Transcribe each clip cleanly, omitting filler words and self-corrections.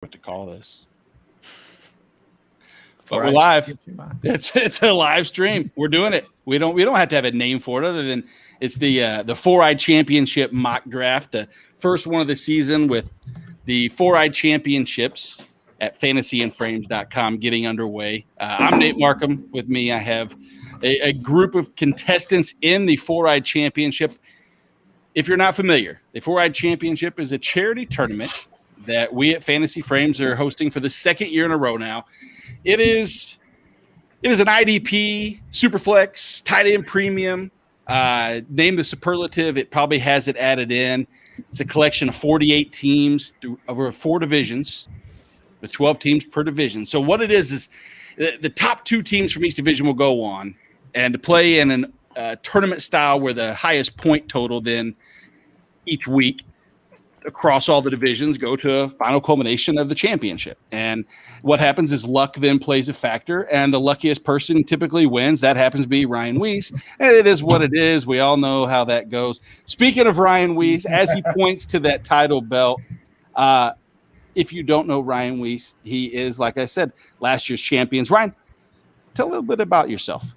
what to call this. But we're live. It's a live stream. We're doing it. We don't have to have a name for it other than it's the Four-Eyed Championship mock draft, the first one of the season with the Four-Eyed Championships at fantasyandframes.com getting underway. I'm Nate Markham. With me, I have a group of contestants in the Four-Eyed Championship. If you're not familiar, the Four-Eyed Championship is a charity tournament that we at Fantasy Frames are hosting for the second year in a row now. It is an IDP, Superflex, tight end premium. Name the superlative, it probably has it added in. It's a collection of 48 teams over 4 divisions with 12 teams per division. So what it is the top 2 teams from each division will go on and to play in a tournament style where the highest point total then each week across all the divisions go to a final culmination of the championship. And what happens is luck then plays a factor, and the luckiest person typically wins. That happens to be Ryan Weiss. And it is what it is. We all know how that goes. Speaking of Ryan Weiss, as he points to that title belt, if you don't know Ryan Weiss, he is, like I said, last year's champions. Ryan, tell a little bit about yourself.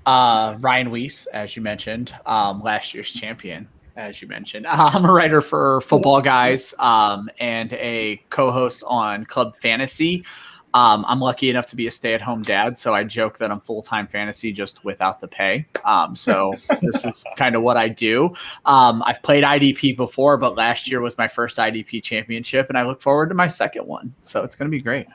Ryan Weiss, as you mentioned, last year's champion. As you mentioned, I'm a writer for Football Guys and a co-host on Club Fantasy. I'm lucky enough to be a stay-at-home dad, so I joke that I'm full-time fantasy just without the pay. So this is kind of what I do. I've played IDP before, but last year was my first IDP championship, and I look forward to my second one. So it's going to be great.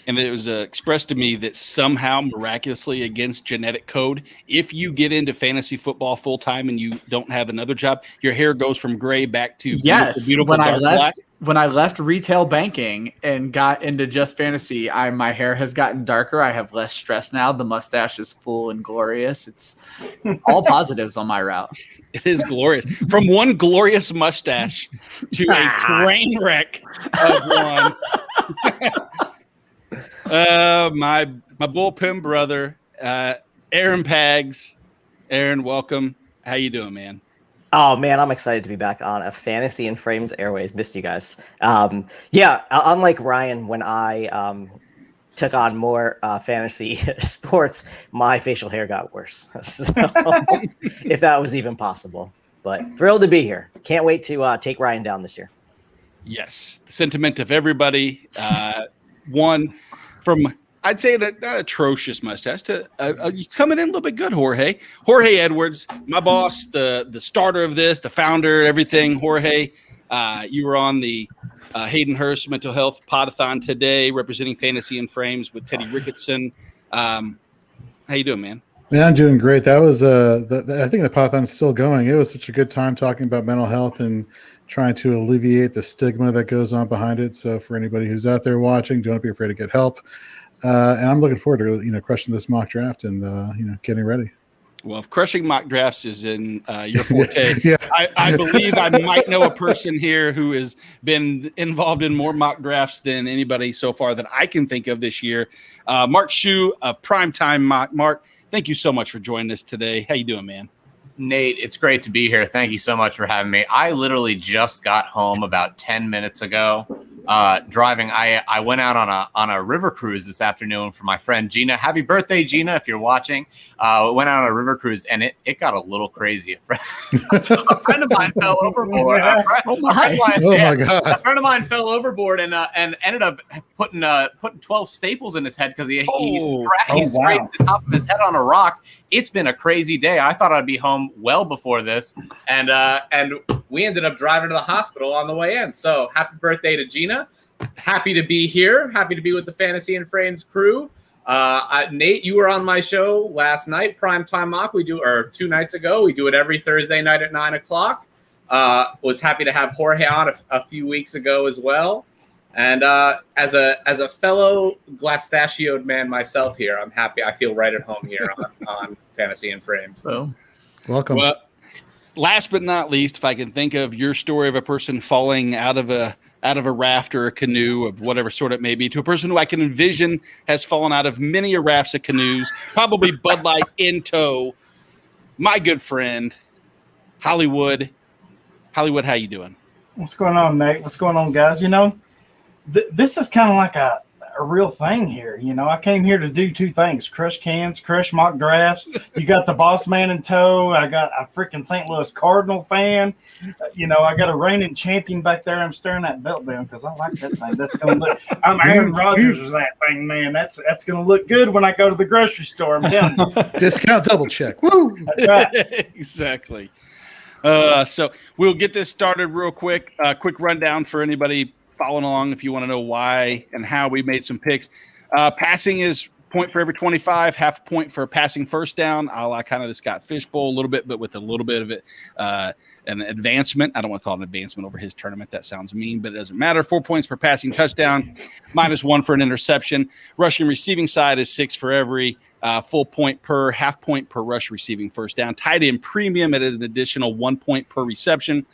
And it was expressed to me that somehow, miraculously, against genetic code, if you get into fantasy football full time and you don't have another job, your hair goes from gray back to beautiful dark black. When I left retail banking and got into just fantasy, my hair has gotten darker. I have less stress now. The mustache is full and glorious. It's all positives on my route. It is glorious. From one glorious mustache to a train wreck of one. My bullpen brother, Aaron Pags. Aaron, welcome. How you doing, man? Oh man, I'm excited to be back on a Fantasy and Frames Airways. Missed you guys. Unlike Ryan, when I took on more fantasy sports, my facial hair got worse. So, if that was even possible. But thrilled to be here. Can't wait to take Ryan down this year. Yes, the sentiment of everybody. One from, I'd say, an atrocious mustache to coming in a little bit good, Jorge. Jorge Edwards, my boss, the starter of this, the founder, everything. Jorge, you were on the Hayden Hurst Mental Health Podathon today, representing Fantasy and Frames with Teddy Ricketson. How you doing, man? Yeah, I'm doing great. That was I think the Podathon is still going. It was such a good time talking about mental health and trying to alleviate the stigma that goes on behind it. So for anybody who's out there watching, don't be afraid to get help. And I'm looking forward to crushing this mock draft and getting ready. Well, if crushing mock drafts is in your forte, yeah. I believe I might know a person here who has been involved in more mock drafts than anybody so far that I can think of this year. Mark Shu of Primetime Mock. Mark, thank you so much for joining us today. How you doing, man? Nate, it's great to be here. Thank you so much for having me. I literally just got home about 10 minutes ago. Driving, I went out on a river cruise this afternoon for my friend Gina. Happy birthday, Gina, if you're watching. Went out on a river cruise, and it got a little crazy. A friend of mine fell overboard. My God. A friend of mine fell overboard and ended up putting 12 staples in his head because he scraped the top of his head on a rock. It's been a crazy day. I thought I'd be home well before this, and we ended up driving to the hospital on the way in. So happy birthday to Gina. Happy to be here. Happy to be with the Fantasy and Frames crew. Nate, you were on my show last night, Primetime Mock. 2 nights ago. We do it every Thursday night at 9 o'clock. Was happy to have Jorge on a few weeks ago as well. And as a fellow glastachioed man myself here, I'm happy. I feel right at home here on Fantasy and Frames. So, welcome. Well, last but not least, if I can think of your story of a person falling out of a raft or a canoe of whatever sort it may be, to a person who I can envision has fallen out of many a rafts of canoes, probably Bud Light in tow, my good friend, Hollywood. Hollywood, how you doing? What's going on, Nate? What's going on, guys? this is kind of like a real thing here. You know, I came here to do two things: crush cans, crush mock drafts. You got the boss man in tow. I got a freaking St. Louis Cardinal fan. You know, I got a reigning champion back there. I'm staring that belt down because I like that thing. That's gonna look. I'm Aaron Rodgers is that thing, man. That's gonna look good when I go to the grocery store. I'm telling you. Discount double check. Woo! That's right. Exactly. So we'll get this started real quick. Quick rundown for anybody following along if you want to know why and how we made some picks. Passing is point for every 25, half a point for a passing first down, a la kind of the Scott Fishbowl a little bit, but with a little bit of it, an advancement. I don't want to call it an advancement over his tournament. That sounds mean, but it doesn't matter. 4 points per passing touchdown, -1 for an interception. Rushing receiving side is 6 for every. Full point per, half point per rush receiving first down. Tight end premium at an additional 1 point per reception.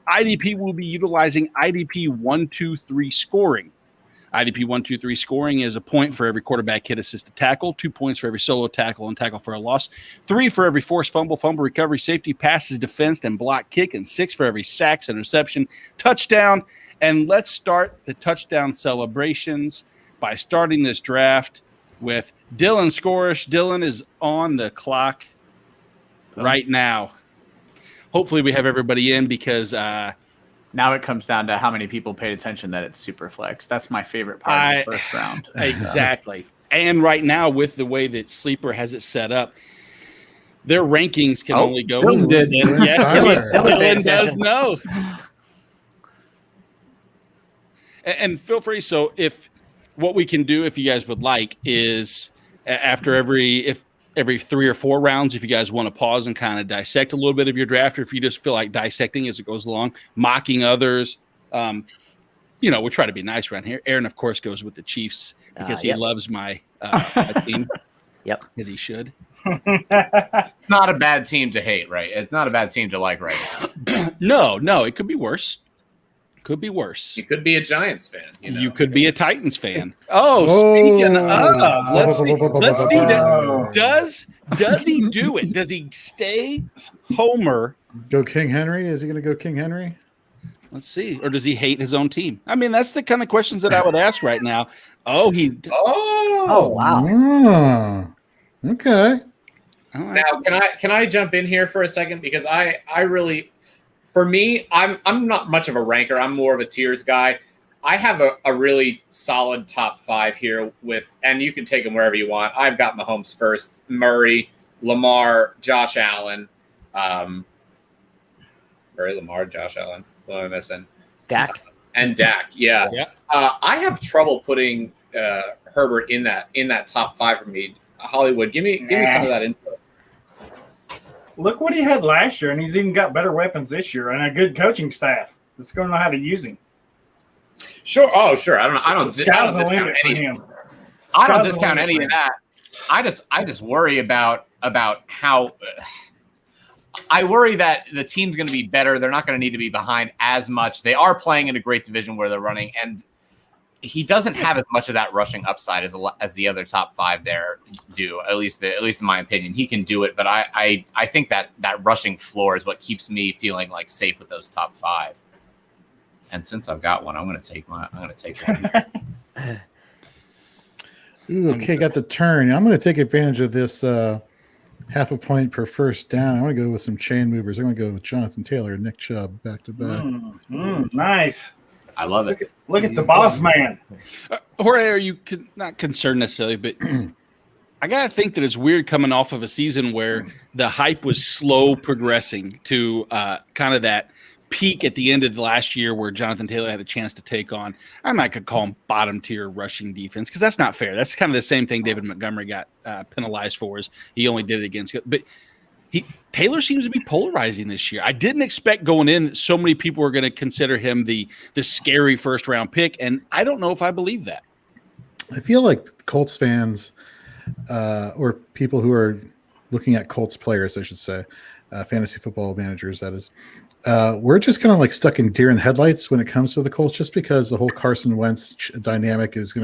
IDP will be utilizing IDP 1-2-3 scoring. IDP 1-2-3 scoring is a point for every quarterback hit, assisted tackle, 2 points for every solo tackle and tackle for a loss, 3 for every forced fumble, fumble recovery, safety, passes, defense, and block kick, and 6 for every sacks, interception, touchdown. And let's start the touchdown celebrations by starting this draft with Dylan Scorish. Dylan is on the clock right now. Hopefully we have everybody in because now it comes down to how many people paid attention that it's super flex. That's my favorite part of the first round. Exactly. And right now with the way that Sleeper has it set up, their rankings can only go. Dylan did. Dylan does know. And feel free. So if what we can do, if you guys would like, is after every 3 or 4 rounds, if you guys want to pause and kind of dissect a little bit of your draft, or if you just feel like dissecting as it goes along, mocking others, we try to be nice around here. Aaron, of course, goes with the Chiefs because he loves my team. Yep, as he should. It's not a bad team to hate, right? It's not a bad team to like right now. No, it could be worse. Could be worse. You could be a Giants fan. You could be a Titans fan. Speaking of, let's see. Does he do it? Does he stay Homer? Go King Henry? Is he going to go King Henry? Let's see. Or does he hate his own team? I mean, that's the kind of questions that I would ask right now. Oh, wow. Okay. Now, can I jump in here for a second because I really. For me, I'm not much of a ranker. I'm more of a tiers guy. I have a really solid top 5 here and you can take them wherever you want. I've got Mahomes first, Murray, Lamar, Josh Allen. Murray, Lamar, Josh Allen. What am I missing? Dak. And Dak, yeah. I have trouble putting Herbert in that top 5 for me. Hollywood, give me some of that info. Look what he had last year, and he's even got better weapons this year and a good coaching staff that's going to know how to use him. Sure. Oh, sure. I don't discount any. I don't discount any of that. I just worry about how. I worry that the team's going to be better. They're not going to need to be behind as much. They are playing in a great division where they're running, and he doesn't have as much of that rushing upside as the other top 5 there do. At least in my opinion, he can do it. But I think that rushing floor is what keeps me feeling like safe with those top 5. And since I've got one, I'm going to take one. Ooh, okay, got the turn. I'm going to take advantage of this half a point per first down. I'm going to go with some chain movers. I'm going to go with Jonathan Taylor and Nick Chubb back to back. Nice. I love it. Look at the boss man. Jorge, are you not concerned necessarily, but I got to think that it's weird coming off of a season where the hype was slow progressing to kind of that peak at the end of the last year where Jonathan Taylor had a chance to take on, I might could call him bottom tier rushing defense because that's not fair. That's kind of the same thing David Montgomery got penalized for is he only did it against – but Taylor seems to be polarizing this year. I didn't expect going in that so many people were going to consider him the scary first round pick, and I don't know if I believe that. I feel like Colts fans or people who are looking at Colts players, I should say, fantasy football managers, that is, we're just kind of like stuck in deer in headlights when it comes to the Colts, just because the whole Carson Wentz dynamic is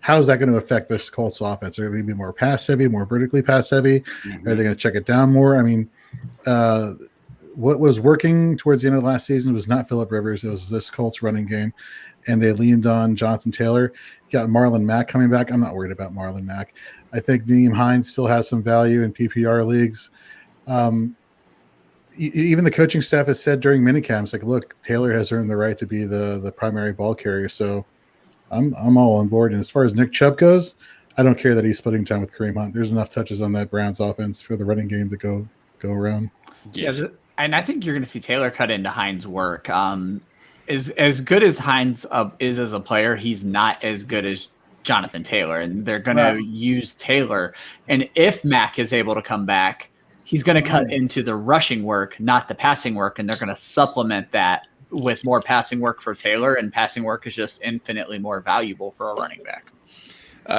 how's that going to affect this Colts offense? Are they going to be more pass heavy, more vertically pass heavy? Mm-hmm. Are they going to check it down more? I mean, what was working towards the end of last season was not Phillip Rivers. It was this Colts running game. and they leaned on Jonathan Taylor. You got Marlon Mack coming back. I'm not worried about Marlon Mack. I think Nyheim Hines still has some value in PPR leagues. Even the coaching staff has said during minicamps, like, look, Taylor has earned the right to be the primary ball carrier. So I'm all on board. And as far as Nick Chubb goes, I don't care that he's splitting time with Kareem Hunt. There's enough touches on that Browns offense for the running game to go around. Yeah, and I think you're going to see Taylor cut into Hines' work. As good as Hines is as a player, he's not as good as Jonathan Taylor, and they're going to use Taylor. And if Mack is able to come back, he's going to cut into the rushing work, not the passing work, and they're going to supplement that with more passing work for Taylor, and passing work is just infinitely more valuable for a running back.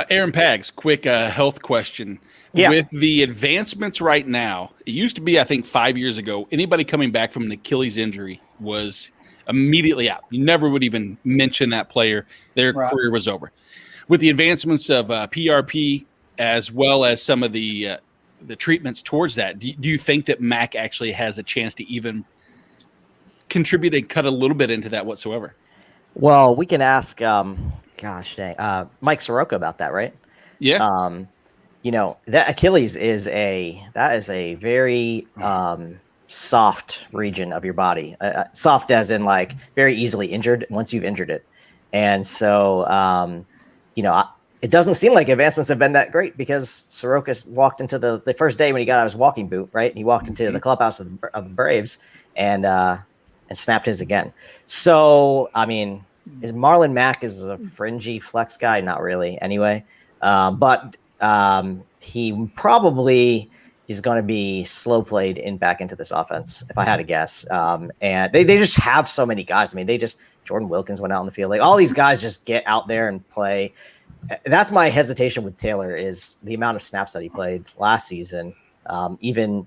Aaron Pags, quick health question. Yeah. With the advancements right now, it used to be, I think 5 years ago, anybody coming back from an Achilles injury was immediately out. You never would even mention that player. Their career was over. With the advancements of PRP, as well as some of the treatments towards that, do you think that Mac actually has a chance to even contribute and cut a little bit into that whatsoever? Well, we can ask, Mike Soroka about that, right? Yeah. That Achilles is a very soft region of your body. Soft as in like very easily injured once you've injured it. And so, it doesn't seem like advancements have been that great, because Soroka walked into the first day when he got out of his walking boot, right? He walked into the clubhouse of the Braves and snapped his again. So, I mean, is Marlon Mack is a fringy flex guy? Not really, anyway. But he probably is going to be slow played back into this offense, if I had to guess. And they just have so many guys. I mean, Jordan Wilkins went out on the field. Like, all these guys just get out there and play. That's my hesitation with Taylor, is the amount of snaps that he played last season. Even,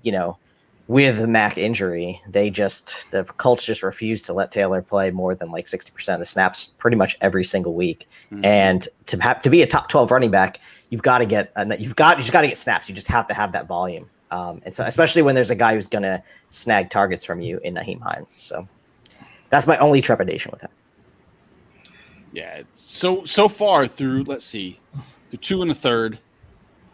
with the Mac injury, the Colts just refused to let Taylor play more than like 60% of the snaps pretty much every single week. Mm-hmm. And to be a top 12 running back, you just got to get snaps. You just have to have that volume. And so, especially when there's a guy who's going to snag targets from you in Nyheim Hines. So that's my only trepidation with him. Yeah. So far through, let's see, through 2 1/3.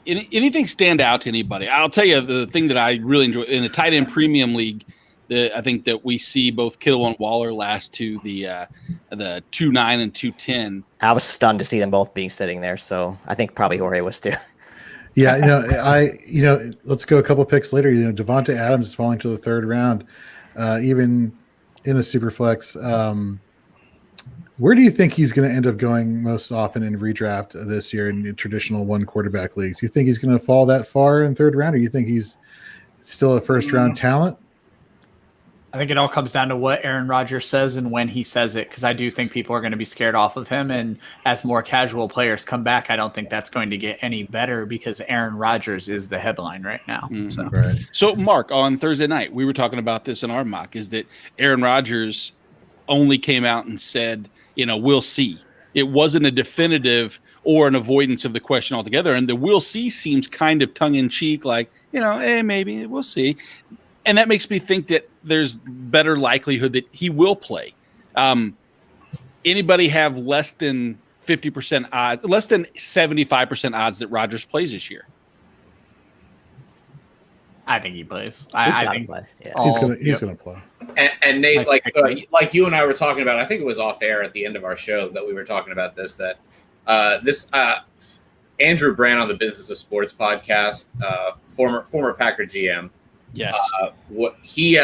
Anything stand out to anybody? I'll tell you the thing that I really enjoy in a tight end premium league. I think that we see both Kittle and Waller last to the 2.9 and 2.10. I was stunned to see them both being sitting there. So I think probably Jorge was too. Yeah, let's go a couple picks later. Devonta Adams is falling to the 3rd round, even in a super flex. Where do you think he's going to end up going most often in redraft this year in traditional 1 quarterback leagues? Do you think he's going to fall that far in 3rd round, or do you think he's still a 1st round talent? I think it all comes down to what Aaron Rodgers says and when he says it, because I do think people are going to be scared off of him. And as more casual players come back, I don't think that's going to get any better, because Aaron Rodgers is the headline right now. Mm-hmm. So, Mark, on Thursday night, we were talking about this in our mock, is that Aaron Rodgers only came out and said, we'll see. It wasn't a definitive or an avoidance of the question altogether. And the we'll see seems kind of tongue in cheek, like, maybe we'll see. And that makes me think that there's better likelihood that he will play. Anybody have less than 50% odds, less than 75% odds that Rodgers plays this year? I think he plays. I think plays. Yeah. He's gonna play. And Nate, like you and I were talking about, I think it was off air at the end of our show that we were talking about this. That Andrew Brand on the Business of Sports podcast, former Packer GM. Yes. What he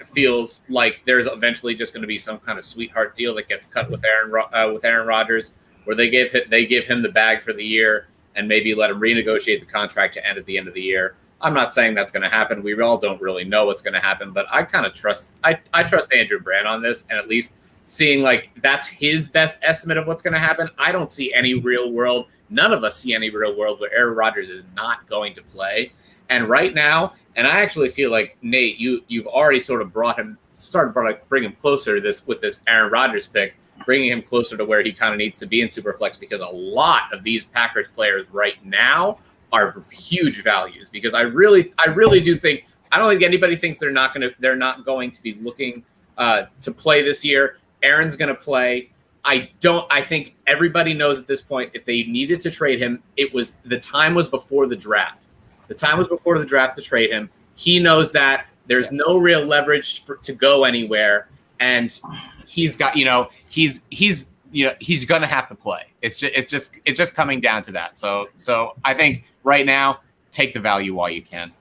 feels like there's eventually just going to be some kind of sweetheart deal that gets cut with Aaron Rodgers, where they give him the bag for the year and maybe let him renegotiate the contract to end at the end of the year. I'm not saying that's going to happen. We all don't really know what's going to happen, but I kind of trust Andrew Brand on this, and at least seeing like that's his best estimate of what's going to happen. I don't see any real world. None of us see any real world where Aaron Rodgers is not going to play. And right now, and I actually feel like, Nate, you've already sort of bring him closer with this Aaron Rodgers pick, bringing him closer to where he kind of needs to be in Superflex, because a lot of these Packers players right now are huge values. Because I really do think, I don't think anybody thinks they're not going to be looking to play this year. Aaron's going to play. I think everybody knows at this point, if they needed to trade him, the time was before the draft. The time was before the draft to trade him. He knows that there's no real leverage to go anywhere, and he's got, he's going to have to play. It's just coming down to that. So I think right now, take the value while you can.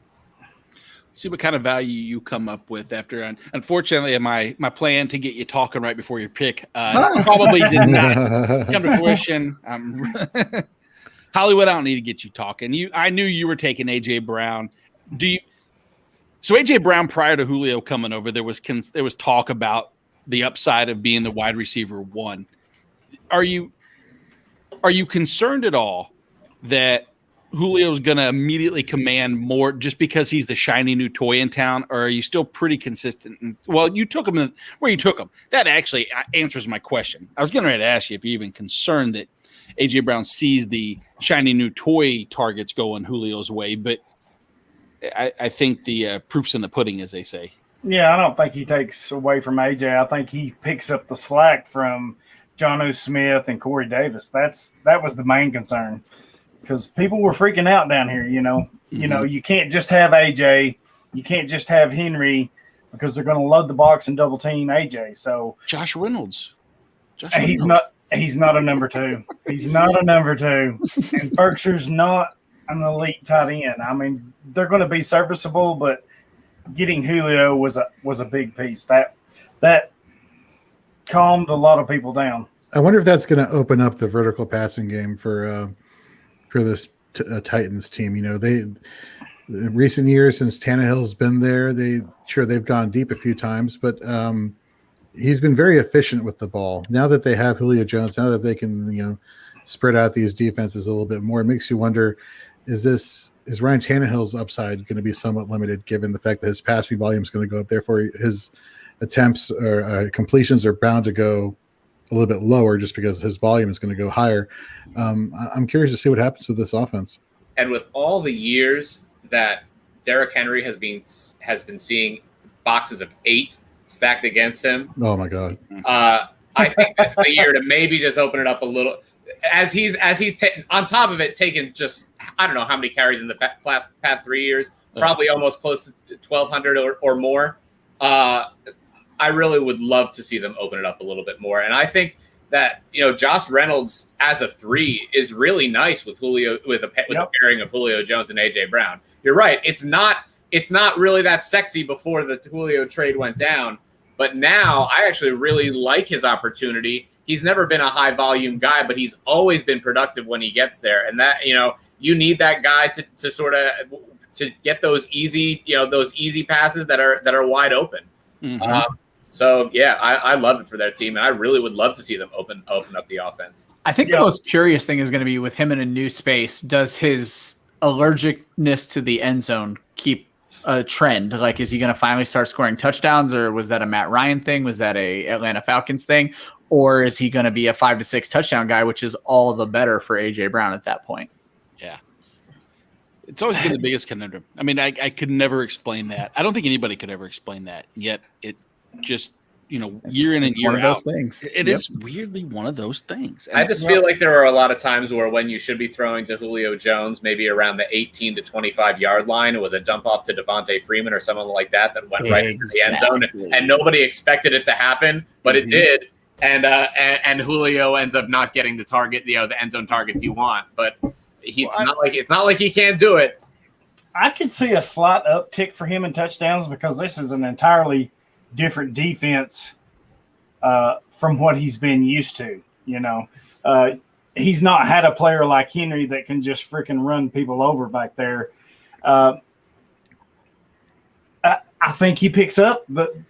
See what kind of value you come up with after. Unfortunately, my plan to get you talking right before your pick probably did not come to fruition. Hollywood, I don't need to get you talking. I knew you were taking AJ Brown. So AJ Brown, prior to Julio coming over, there was talk about the upside of being the wide receiver one. Are you concerned at all that Julio's going to immediately command more just because he's the shiny new toy in town, or are you still pretty consistent? Well, you took him where you took him. That actually answers my question. I was getting ready to ask you if you're even concerned that AJ Brown sees the shiny new toy targets going Julio's way, but I think the proof's in the pudding, as they say. Yeah, I don't think he takes away from AJ. I think he picks up the slack from Jonnu Smith and Corey Davis. That was the main concern, because people were freaking out down here. You can't just have AJ, you can't just have Henry, because they're going to load the box and double team AJ. So Josh Reynolds. He's not a number two. He's not a number two, and Berkshire's not an elite tight end. I mean, they're going to be serviceable, but getting Julio was a big piece. That calmed a lot of people down. I wonder if that's going to open up the vertical passing game for this Titans team. In recent years, since Tannehill's been there, they've gone deep a few times, but he's been very efficient with the ball. Now that they have Julio Jones, now that they can spread out these defenses a little bit more, it makes you wonder: is Ryan Tannehill's upside going to be somewhat limited, given the fact that his passing volume is going to go up? Therefore, his attempts or completions are bound to go a little bit lower, just because his volume is going to go higher. I'm curious to see what happens with this offense. And with all the years that Derrick Henry has been seeing boxes of 8 stacked against him, oh my God! I think this is the year to maybe just open it up a little. As he's on top of it, taken just, I don't know how many carries in the past 3 years, probably almost close to 1,200 or more. I really would love to see them open it up a little bit more. And I think that, Josh Reynolds as a 3 is really nice with Julio, with the pairing of Julio Jones and AJ Brown. You're right. It's not really that sexy before the Julio trade went down, but now I actually really like his opportunity. He's never been a high volume guy, but he's always been productive when he gets there. And that, you need that guy to sort of to get those easy passes that are wide open. Mm-hmm. So yeah, I love it for their team, and I really would love to see them open up the offense. I think the most curious thing is going to be with him in a new space. Does his allergicness to the end zone keep a trend? Like, is he going to finally start scoring touchdowns, or was that a Matt Ryan thing? Was that a Atlanta Falcons thing? Or is he going to be a 5 to 6 touchdown guy, which is all the better for AJ Brown at that point? Yeah. It's always been the biggest conundrum. I mean, I could never explain that. I don't think anybody could ever explain that. Yet it just, year in and year one of out, those things. It is weirdly one of those things. And I just feel like there are a lot of times where when you should be throwing to Julio Jones, maybe around the 18 to 25 yard line, it was a dump off to Devontae Freeman or someone like that went right into the end zone, and nobody expected it to happen, but it did. And Julio ends up not getting the target, the end zone targets you want, but it's not like he can't do it. I could see a slight uptick for him in touchdowns, because this is an entirely different defense from what he's been used to. He's not had a player like Henry that can just freaking run people over back there. I think he picks up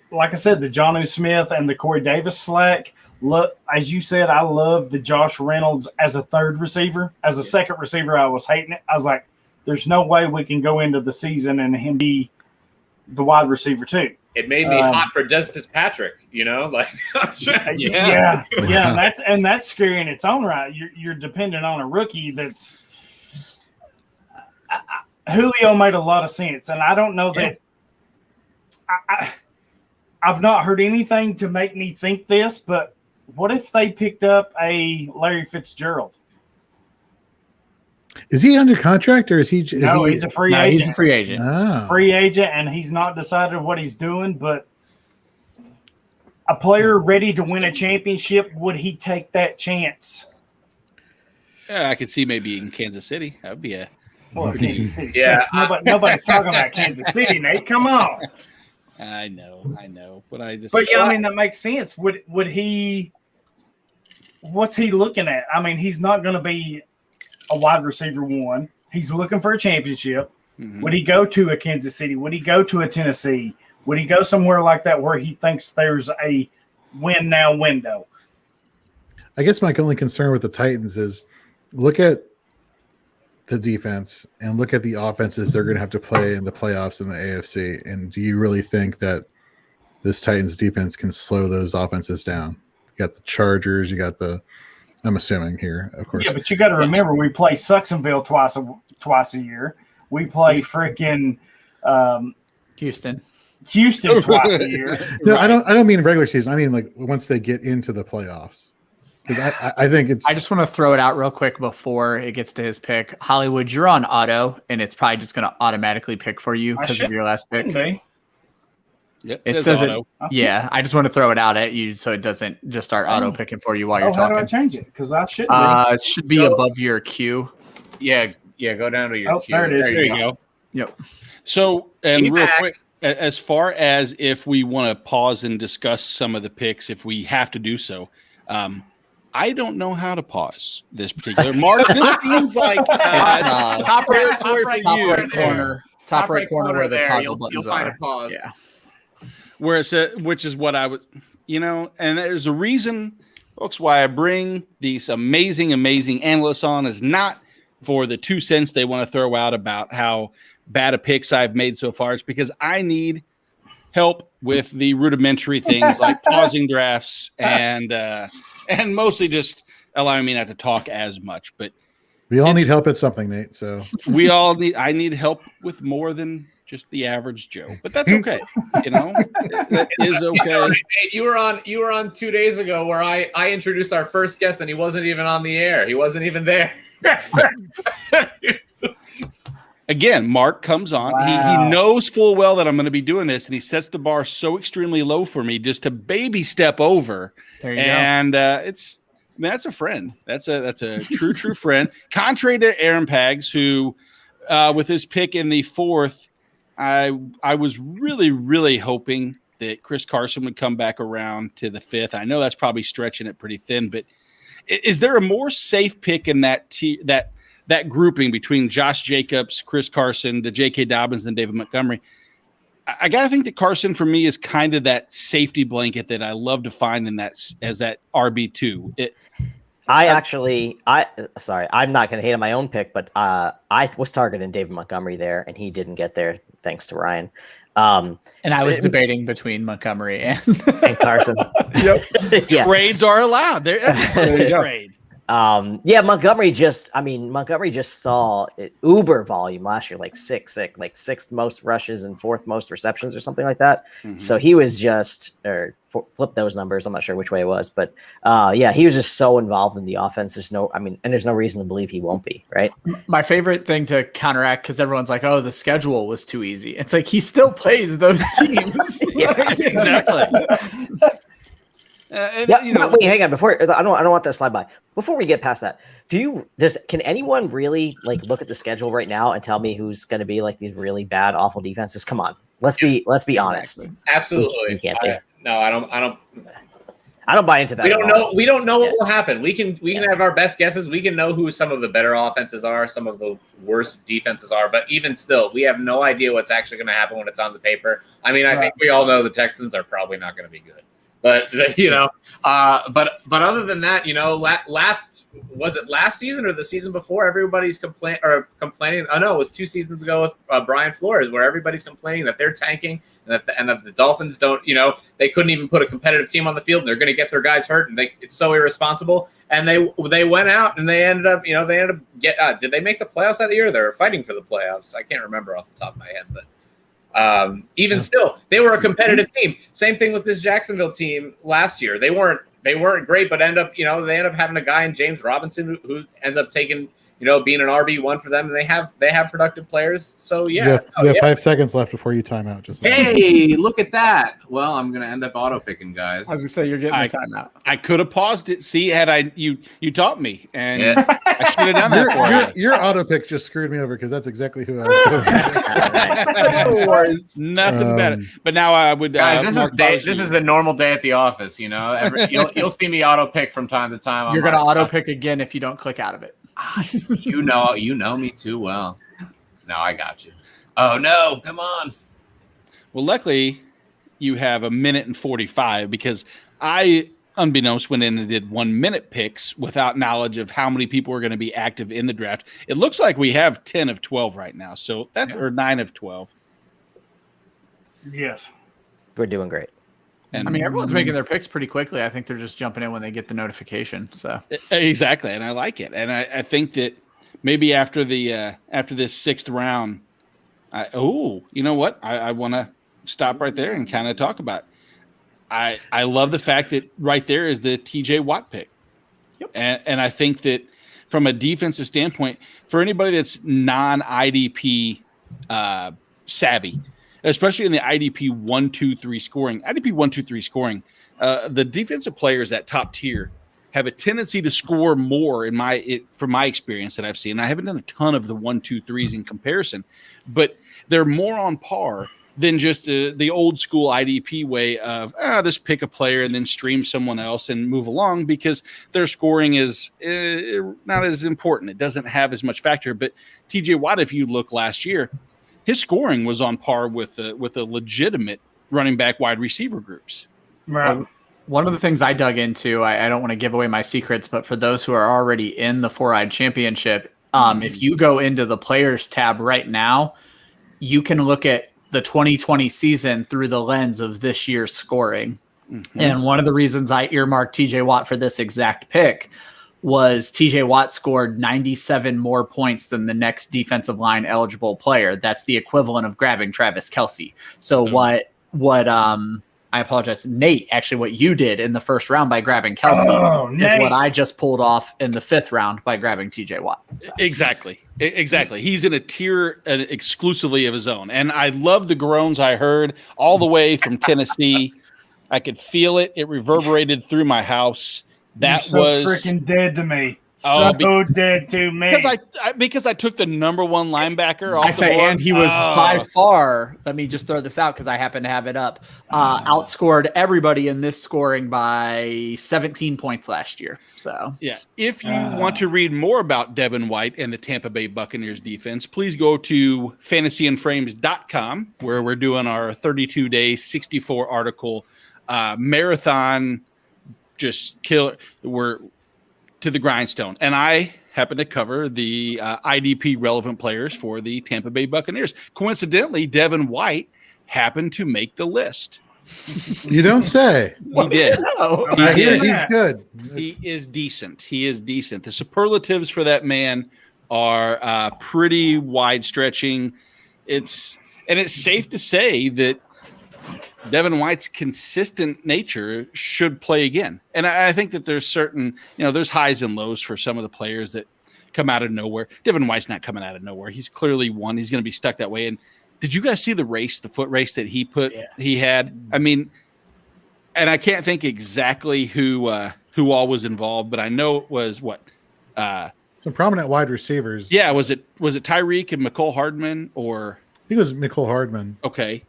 like I said, the Jonnu Smith and the Corey Davis slack. Look, as you said, I love the Josh Reynolds as a third receiver. As a second receiver, I was hating it. I was like, there's no way we can go into the season and him be the wide receiver too. It made me hot for Des Fitzpatrick, Yeah, that's scary in its own right. You're dependent on a rookie that's Julio made a lot of sense, and I don't know that I've not heard anything to make me think this, but what if they picked up a Larry Fitzgerald? Is he under contract or is he? He's a free agent. He's a free agent. Oh. Free agent, and he's not decided what he's doing. But a player ready to win a championship, would he take that chance? Yeah, I could see maybe in Kansas City. That would be a. Well, Kansas City. Yeah. Nobody's talking about Kansas City, Nate. Come on. I know, but I just. But yeah, I mean that makes sense. Would he? What's he looking at? I mean, he's not going to be a wide receiver one. He's looking for a championship. Mhm. Would he go to a Kansas City? Would he go to a Tennessee? Would he go somewhere like that where he thinks there's a win now window? I guess my only concern with the Titans is look at the defense and look at the offenses they're going to have to play in the playoffs in the AFC. And do you really think that this Titans defense can slow those offenses down? You got the Chargers, you got I'm assuming here, of course. Yeah, but you got to remember we play Sucksonville twice a year. We play freaking Houston twice a year. No, I don't mean regular season. I mean like once they get into the playoffs. Because I think it's. I just want to throw it out real quick before it gets to his pick. Hollywood, you're on auto, and it's probably just going to automatically pick for you because of your last pick. Okay. Yeah, It says it. auto. Yeah, I just want to throw it out at you so it doesn't just start auto picking for you while you're How do I talking. change it? Because I shouldn't. It should be above your queue. Yeah, go down to your Oh, queue. there it is. There you go. Yep. So, and real Feedback. quick, as far as if we want to pause and discuss some of the picks, if we have to do so, I don't know how to pause this particular. Mark, this seems like Top territory for you. Top right corner where the there, toggle you'll buttons find are. a pause. Yeah. where it's which is what I would, and there's a reason, folks, why I bring these amazing analysts on is not for the 2 cents they want to throw out about how bad a picks I've made so far. It's because I need help with the rudimentary things like pausing drafts and mostly just allowing me not to talk as much. But we all need help at something, Nate. So I need help with more than just the average Joe, but that's okay. That is okay. Sorry, Nate, you were on 2 days ago where I introduced our first guest and he wasn't even on the air. He wasn't even there. Again, Mark comes on. Wow. He knows full well that I'm going to be doing this, and he sets the bar so extremely low for me just to baby step over. There you And that's a friend. That's a true friend. Contrary to Aaron Pags, who with his pick in the 4th, I was really hoping that Chris Carson would come back around to the 5th. I know that's probably stretching it pretty thin, but is there a more safe pick in that grouping between Josh Jacobs, Chris Carson, the J.K. Dobbins, and David Montgomery? I got to think that Carson for me is kind of that safety blanket that I love to find in that as that RB2. I'm not going to hate on my own pick, but I was targeting David Montgomery there, and he didn't get there thanks to Ryan. And I was debating between Montgomery and Carson. Yeah. Trades are allowed. That's a trade. Montgomery just saw uber volume last year, like sixth most rushes and 4th most receptions or something like that. Mhm. So he was flip those numbers. I'm not sure which way it was, but he was just so involved in the offense. There's no reason to believe he won't be, right? my favorite thing to counteract, because everyone's like, oh, the schedule was too easy. It's like he still plays those teams. Yeah, exactly. Wait, hang on. Before I don't want that to slide by. Before we get past that, can anyone really look at the schedule right now and tell me who's going to be these really bad, awful defenses? Come on, let's be honest. Absolutely. We can't be. I don't buy into that. We don't know what will happen. We can have our best guesses. We can know who some of the better offenses are, some of the worst defenses are, but even still, we have no idea what's actually going to happen when it's on the paper. I mean, I think we all know the Texans are probably not going to be good. But but other than that, last season or the season before, everybody's complaining. Oh no, it was 2 seasons ago with Brian Flores, where everybody's complaining that they're tanking and that the Dolphins don't. They couldn't even put a competitive team on the field, and they're going to get their guys hurt, and it's so irresponsible. And they went out and they ended up did they make the playoffs that year? They were fighting for the playoffs. I can't remember off the top of my head, but Even still, they were a competitive team. Same thing with this Jacksonville team last year. They weren't great, but they end up having a guy in James Robinson who ends up taking, being an RB1 for them, and they have productive players. So You have 5 seconds left before you time out. Hey, look at that. Well, I'm gonna end up auto picking, guys. I was gonna say you're getting the timeout. I could have paused it. See, had you taught me, and I should have done that for you. Your auto pick just screwed me over because that's exactly who I was going. Nothing better. But now I would. Guys, this is the normal day at the office. You'll see me auto pick from time to time. You're gonna auto pick again if you don't click out of it. You know me too well. No, I got you. Oh no, come on. Well, luckily you have a minute and 45 because I, unbeknownst, went in and did 1 minute picks without knowledge of how many people are going to be active in the draft. It looks like we have 10 of 12 right now. So that's or 9 of 12. Yes. We're doing great. And I mean, everyone's making their picks pretty quickly. I think they're just jumping in when they get the notification. So exactly, and I like it. And I think that maybe after this sixth round, you know what? I want to stop right there and kind of talk about it. I love the fact that right there is the TJ Watt pick. Yep. And I think that from a defensive standpoint, for anybody that's non-IDP savvy, especially in the IDP 1, 2, 3 scoring, the defensive players at top tier have a tendency to score more from my experience that I've seen. I haven't done a ton of the 1, 2, 3s in comparison, but they're more on par than just the old school IDP way of just pick a player and then stream someone else and move along because their scoring is not as important. It doesn't have as much factor. But TJ Watt, if you look last year, his scoring was on par with a legitimate running back wide receiver groups. Right. One of the things I dug into, I don't want to give away my secrets, but for those who are already in the 4-Eyed Championship, if you go into the players tab right now, you can look at the 2020 season through the lens of this year's scoring. Mm-hmm. And one of the reasons I earmarked TJ Watt for this exact pick was TJ Watt scored 97 more points than the next defensive line eligible player. That's the equivalent of grabbing Travis Kelce. So what I apologize, Nate, actually what you did in the first round by grabbing Kelce is what I just pulled off in the 5th round by grabbing TJ Watt. So. Exactly. He's in a tier exclusively of his own. And I love the groans I heard all the way from Tennessee. I could feel it. It reverberated through my house. You're so freaking dead to me. Dead to me. Because I took the number 1 linebacker off the board. And he was by far, let me just throw this out because I happen to have it up, outscored everybody in this scoring by 17 points last year. So yeah, if you want to read more about Devin White and the Tampa Bay Buccaneers defense, please go to fantasyandframes.com where we're doing our 32-day, 64 article marathon. Just killer. We're to the grindstone. And I happen to cover the IDP relevant players for the Tampa Bay Buccaneers. Coincidentally, Devin White happened to make the list. You don't say. He did. I hear he's good. He is decent. The superlatives for that man are pretty wide stretching. It's safe to say that Devin White's consistent nature should play again. And I think that there's certain, there's highs and lows for some of the players that come out of nowhere. Devin White's not coming out of nowhere. He's clearly won. He's going to be stuck that way. And did you guys see the foot race that he had? I mean, and I can't think exactly who all was involved, but I know it was some prominent wide receivers. Yeah. Was it Tyreek and Mecole Hardman or? I think it was Mecole Hardman. Okay.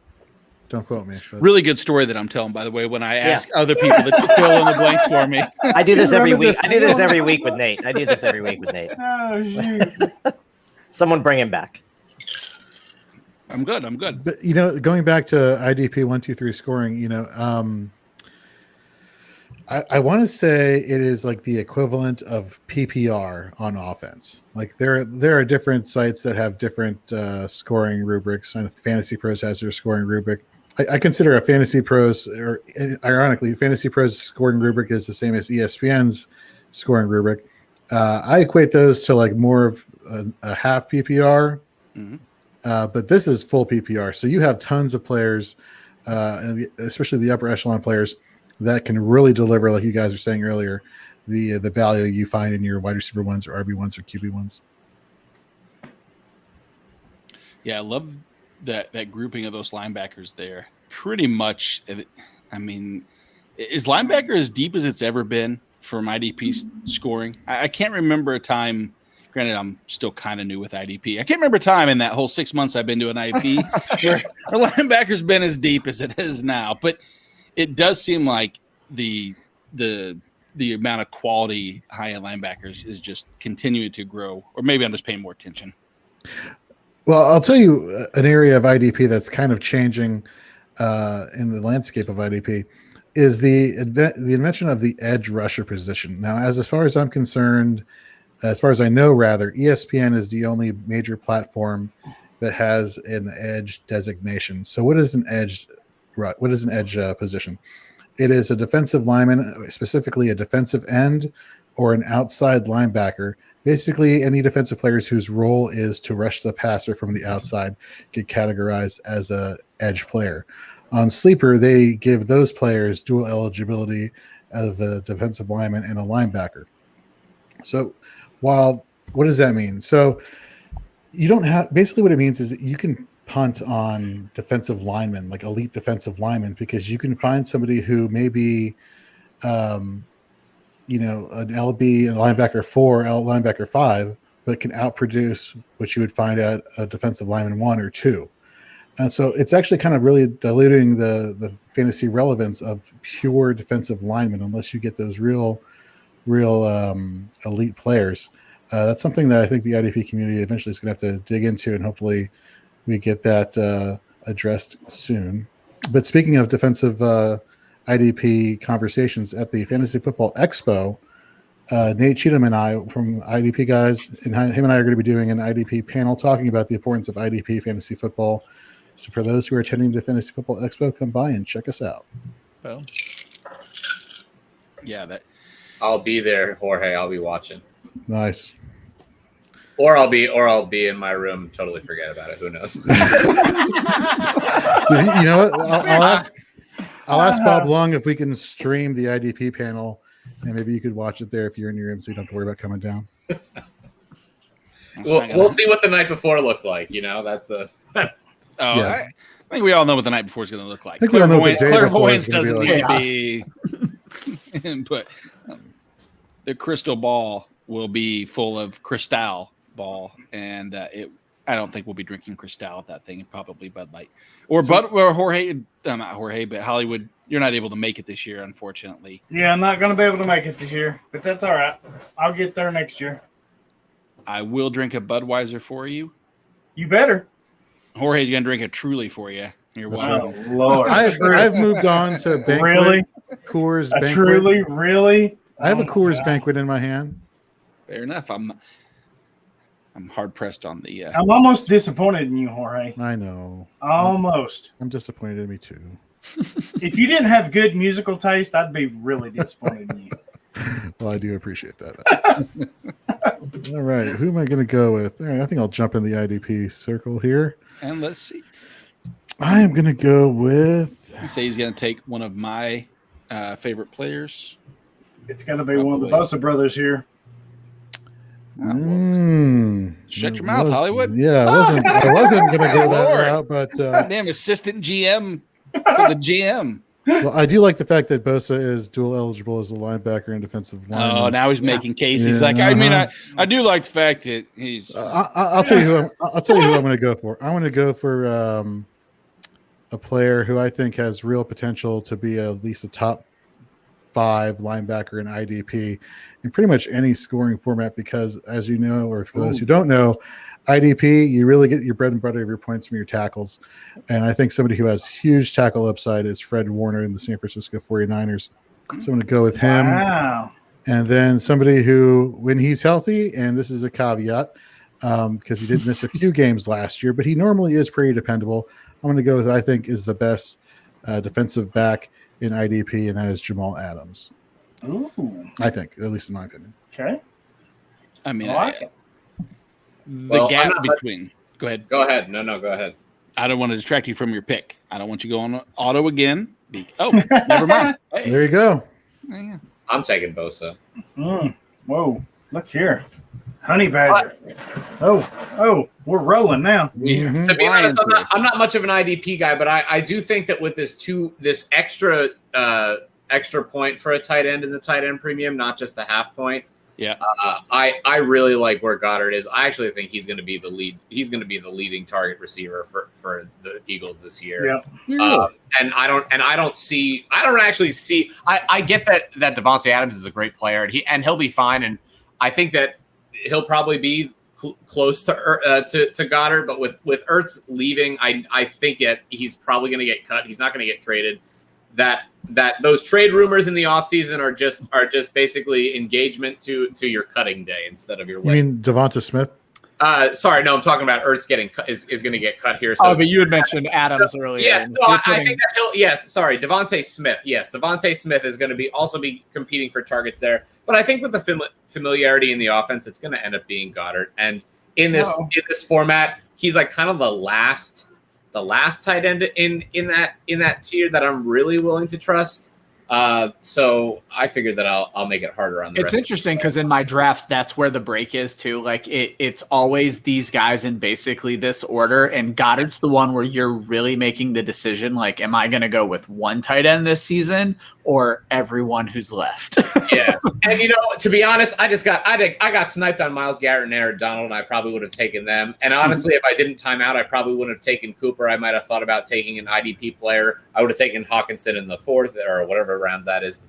Don't quote me. But. Really good story that I'm telling, by the way, when I ask other people to fill in the blanks for me. I do this every week. I do this every week with Nate. Oh, shoot. Someone bring him back. I'm good. But, going back to IDP 1, 2, 3 scoring, I want to say it is like the equivalent of PPR on offense. Like there are different sites that have different scoring rubrics. And Fantasy Pros has their scoring rubric. I consider a Fantasy Pros, or ironically, Fantasy Pros scoring rubric is the same as ESPN's scoring rubric. I equate those to like more of a half PPR. Mm-hmm. but this is full PPR. So you have tons of players, and especially the upper echelon players, that can really deliver, like you guys were saying earlier, the value you find in your wide receiver ones or RB ones or QB ones. Yeah, I love that grouping of those linebackers there. Pretty much, I mean, is linebacker as deep as it's ever been from IDP scoring? I can't remember a time. Granted, I'm still kind of new with IDP. I can't remember a time in that whole 6 months I've been doing IDP where our linebacker's been as deep as it is now. But it does seem like the amount of quality high-end linebackers is just continuing to grow. Or maybe I'm just paying more attention. Well, I'll tell you an area of IDP that's kind of changing in the landscape of IDP is the invention of the edge rusher position. Now, as far as I'm concerned, as far as I know, rather, ESPN is the only major platform that has an edge designation. So what is an edge position? It is a defensive lineman, specifically a defensive end or an outside linebacker. Basically, any defensive players whose role is to rush the passer from the outside get categorized as a edge player. On Sleeper, they give those players dual eligibility of a defensive lineman and a linebacker. So what does that mean? So you don't have, basically what it means is that you can punt on defensive linemen, like elite defensive linemen, because you can find somebody who may be, an LB and linebacker 4, linebacker 5, but can outproduce what you would find at a defensive lineman 1 or 2. And so it's actually kind of really diluting the fantasy relevance of pure defensive linemen unless you get those real elite players. That's something that I think the IDP community eventually is going to have to dig into, and hopefully we get that addressed soon. But speaking of defensive IDP conversations at the Fantasy Football Expo, Nate Cheatham and I from IDP Guys, and him and I are going to be doing an IDP panel talking about the importance of IDP fantasy football. So for those who are attending the Fantasy Football Expo, come by and check us out. Well, yeah, I'll be there, Jorge. I'll be watching. Nice. Or I'll be in my room, totally forget about it. Who knows? You know what? I'll ask Bob Long if we can stream the IDP panel, and maybe you could watch it there if you're in your room, so you don't have to worry about coming down. We'll see what the night before looks like. That's the. I think we all know what the night before is going to look like. Clairvoyance doesn't like. need to be, but the crystal ball will be full of Cristal ball, and I don't think we'll be drinking Cristal at that thing. Probably Bud Light or Jorge. Not Jorge, but Hollywood. You're not able to make it this year, unfortunately. Yeah, I'm not going to be able to make it this year, but that's all right. I'll get there next year. I will drink a Budweiser for you. You better. Jorge's going to drink a Truly for you. You're welcome. Oh, Lord. I've moved on to Banquet. Really? Coors A Banquet. Truly? Really? I have a Coors Banquet in my hand. Fair enough. I'm hard pressed on the. I'm almost disappointed in you, Jorge. I know. Almost. I'm disappointed in me too. If you didn't have good musical taste, I'd be really disappointed in you. Well, I do appreciate that. All right, who am I going to go with? All right, I think I'll jump in the IDP circle here. And let's see. I am going to go with. He says he's going to take one of my favorite players. It's going to be one of the Bosa brothers here. Shut your mouth, Hollywood. Yeah, I wasn't going to go that route, but damn assistant GM to the GM. Well, I do like the fact that Bosa is dual eligible as a linebacker and defensive lineman. Oh, now he's making cases. He's like, I mean, I do like the fact that he's. I'll tell you who I'm going to go for. I want to go for a player who I think has real potential to be at least a top 5 linebacker in IDP in pretty much any scoring format, because as you know, or for those who don't know, IDP, you really get your bread and butter of your points from your tackles. And I think somebody who has huge tackle upside is Fred Warner in the San Francisco 49ers. So I'm going to go with him. Wow. And then somebody who, when he's healthy, and this is a caveat, because he did miss a few games last year, but he normally is pretty dependable. I'm going to go with, I think, is the best defensive back in IDP, and that is Jamal Adams. Ooh. I think, at least in my opinion. Okay. I mean, I like it. the gap between. Go ahead. Go ahead. No, go ahead. I don't want to distract you from your pick. I don't want you going auto again. Oh, never mind. Hey, There you go. Yeah. I'm taking Bosa. Whoa, look here. Honey Badger. Oh, we're rolling now. Mhm. To be honest, Lions I'm not much of an IDP guy, but I do think that with this extra point for a tight end in the tight end premium, not just the half point. Yeah. I really like where Goddard is. I actually think he's going to be the lead. He's going to be the leading target receiver for the Eagles this year. Yeah. And I don't actually see. I get that Devontae Adams is a great player and he'll be fine. And I think that he'll probably be close to Goddard. But with Ertz leaving, I think that he's probably going to get cut. He's not going to get traded. That those trade rumors in the offseason are just basically engagement to your cutting day instead of your. You mean Devonta Smith? Sorry, no, I'm talking about Ertz getting cut, is going to get cut here. So but you had mentioned Adams earlier. yes, no, I think that yes. Sorry, Devontae Smith. Yes, Devontae Smith is going to also be competing for targets there. But I think with the familiarity in the offense, it's going to end up being Goddard. And in this format, he's like kind of the last tight end in that tier that I'm really willing to trust. So I figured that I'll make it harder on the It's interesting because in my drafts, that's where the break is too. Like it's always these guys in basically this order, and Goddard's the one where you're really making the decision. Like, am I going to go with one tight end this season or everyone who's left? Yeah, and to be honest, I got sniped on Myles Garrett and Aaron Donald, and I probably would have taken them. And honestly, if I didn't time out, I probably wouldn't have taken Cooper. I might have thought about taking an IDP player. I would have taken Hawkinson in the 4th or whatever round that is.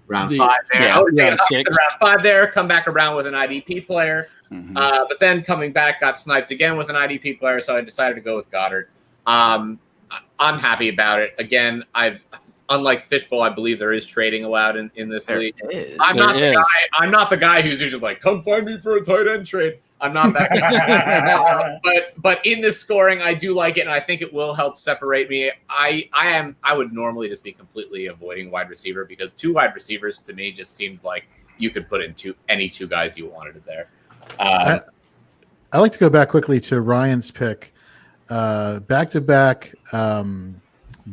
Round 5 there. Yeah, I would have taken round 6. round 5 there. Come back around with an IDP player. Mhm. But then coming back, got sniped again with an IDP player, so I decided to go with Goddard. I'm happy about it. Again, unlike Fishbowl, I believe there is trading allowed in this league. I'm not the guy who's usually like, come find me for a tight end trade. I'm not that guy. but in this scoring, I do like it, and I think it will help separate me. I would normally just be completely avoiding wide receiver because 2 wide receivers to me just seems like you could put in any 2 guys you wanted there. I like to go back quickly to Ryan's pick. Back-to-back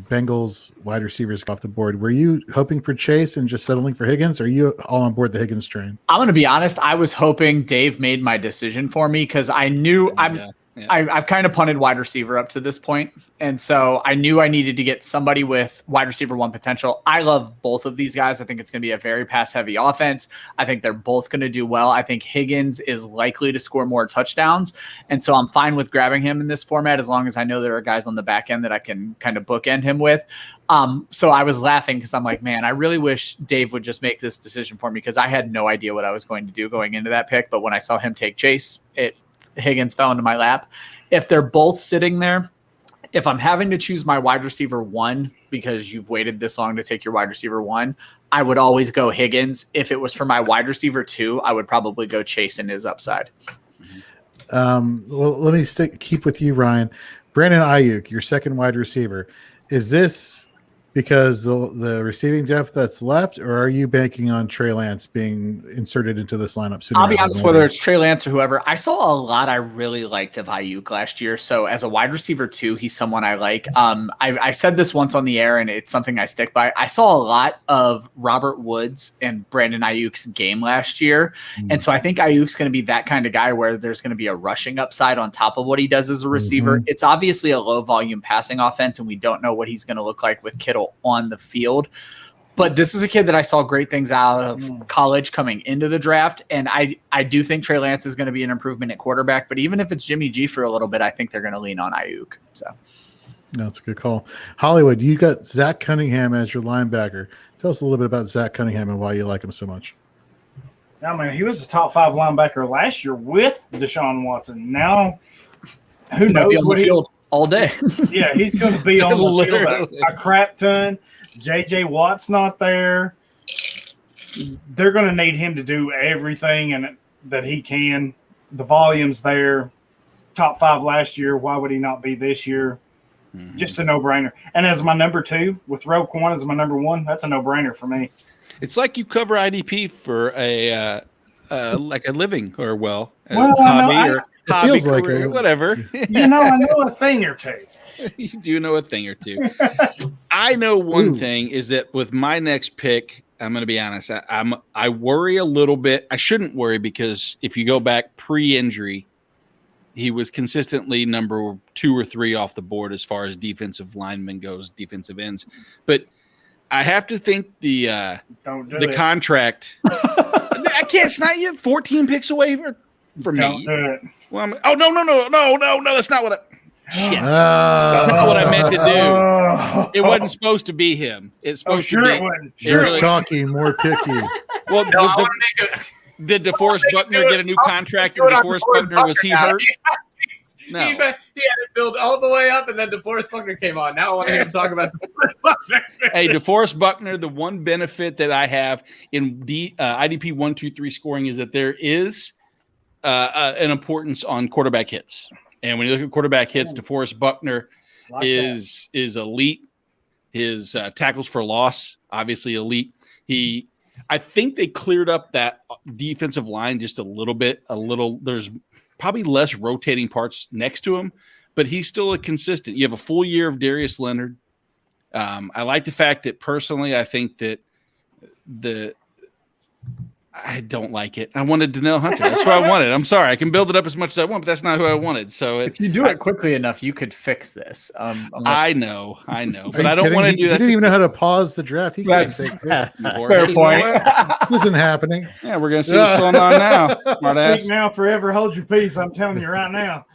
Bengals wide receivers off the board. Were you hoping for Chase and just settling for Higgins? Or are you all on board the Higgins train? I'm going to be honest. I was hoping Dave made my decision for me because I knew I've kind of punted wide receiver up to this point. And so I knew I needed to get somebody with wide receiver 1 potential. I love both of these guys. I think it's going to be a very pass heavy offense. I think they're both going to do well. I think Higgins is likely to score more touchdowns. And so I'm fine with grabbing him in this format as long as I know there are guys on the back end that I can kind of bookend him with. So I was laughing because I'm like, man, I really wish Dave would just make this decision for me because I had no idea what I was going to do going into that pick. But when I saw him take Chase, Higgins fell into my lap. If they're both sitting there, if I'm having to choose my wide receiver 1 because you've waited this long to take your wide receiver 1, I would always go Higgins. If it was for my wide receiver 2, I would probably go Chase in his upside. Well, let me keep with you, Ryan. Brandon Ayuk, your second wide receiver. Is this because the receiving depth that's left, or are you banking on Trey Lance being inserted into this lineup sooner? I'll be honest, whether it's Trey Lance or whoever, I saw a lot I really liked of Ayuk last year. So as a wide receiver 2, he's someone I like. I said this once on the air, and it's something I stick by. I saw a lot of Robert Woods and Brandon Ayuk's game last year. And so I think Ayuk's going to be that kind of guy where there's going to be a rushing upside on top of what he does as a receiver. It's obviously a low volume passing offense, and we don't know what he's going to look like with Kittle on the field. But this is a kid that I saw great things out of college coming into the draft. And I do think Trey Lance is going to be an improvement at quarterback. But even if it's Jimmy G for a little bit, I think they're going to lean on Ayuk. So that's a good call. Hollywood, you got Zach Cunningham as your linebacker. Tell us a little bit about Zach Cunningham and why you like him so much. I mean, he was a top 5 linebacker last year with Deshaun Watson. Now, who knows what field all day. Yeah, he's going to be on the field a crap ton. J.J. Watt's not there. They're going to need him to do everything that he can. The volume's there. Top 5 last year. Why would he not be this year? Just a no-brainer. And as my number 2, with Roquan as my number 1, that's a no-brainer for me. It's like you cover IDP for a like a living or hobby. hobby, feels like career, it. whatever. You know, I know a thing or two. You do know a thing or two. I know one Ooh. thing is that with my next pick, I'm going to be honest. I worry a little bit. I shouldn't worry because if you go back pre-injury, he was consistently number 2 or 3 off the board as far as defensive linemen goes, defensive ends. But I have to think the contract. I can't snipe you 14 picks away from Don't me. do it. Well, no. That's not what I. Shit. That's not what I meant to do. Oh. It wasn't supposed to be him. It's supposed sure to be. it wasn't. Less really- talky, more picky. Well, No, was I want to make it. did DeForest Buckner get a new contract? And Do it on DeForest DeForest Buckner, was he now. hurt? No. He had it build all the way up, and then DeForest Buckner came on. Now I want to hear him talk about DeForest Buckner. Hey, DeForest Buckner, the one benefit that I have in IDP 1, 2, 3 scoring is that there is an importance on quarterback hits. And when you look at quarterback hits, DeForest Buckner is elite. His tackles for loss, obviously elite. I think they cleared up that defensive line just a little bit. There's probably less rotating parts next to him, but he's still a consistent. You have a full year of Darius Leonard. I like the fact that personally, I think that I don't like it. I wanted Danielle Hunter. That's what I wanted. I'm sorry. I can build it up as much as I want, but that's not who I wanted. So If you do it quickly enough, you could fix this. I know, but I don't kidding? want to He do that. didn't even know how to pause the draft. He can't That's- fix this. Fair point. This isn't happening. Yeah, we're gonna see what's going on now. Smart ass. Speak now, forever hold your peace. I'm telling you right now.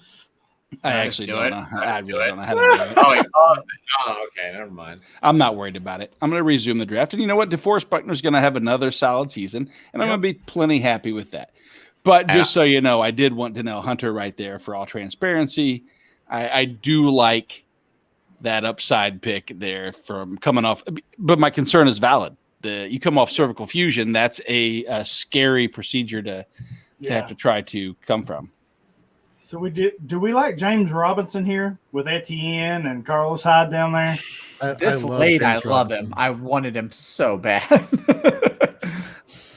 I actually Do don't it. know. I Do really it. don't know how to do it. Oh, he paused it. Oh, okay, never mind. I'm not worried about it. I'm going to resume the draft. And you know what? DeForest Buckner's going to have another solid season, and I'm going to be plenty happy with that. But just so you know, I did want Danielle Hunter right there for all transparency. I do like that upside pick there from coming off. But my concern is valid. You come off cervical fusion, that's a scary procedure to have to try to come from. So do we like James Robinson here with Etienne and Carlos Hyde down there? This love late, I James love Robinson. him. I wanted him so bad.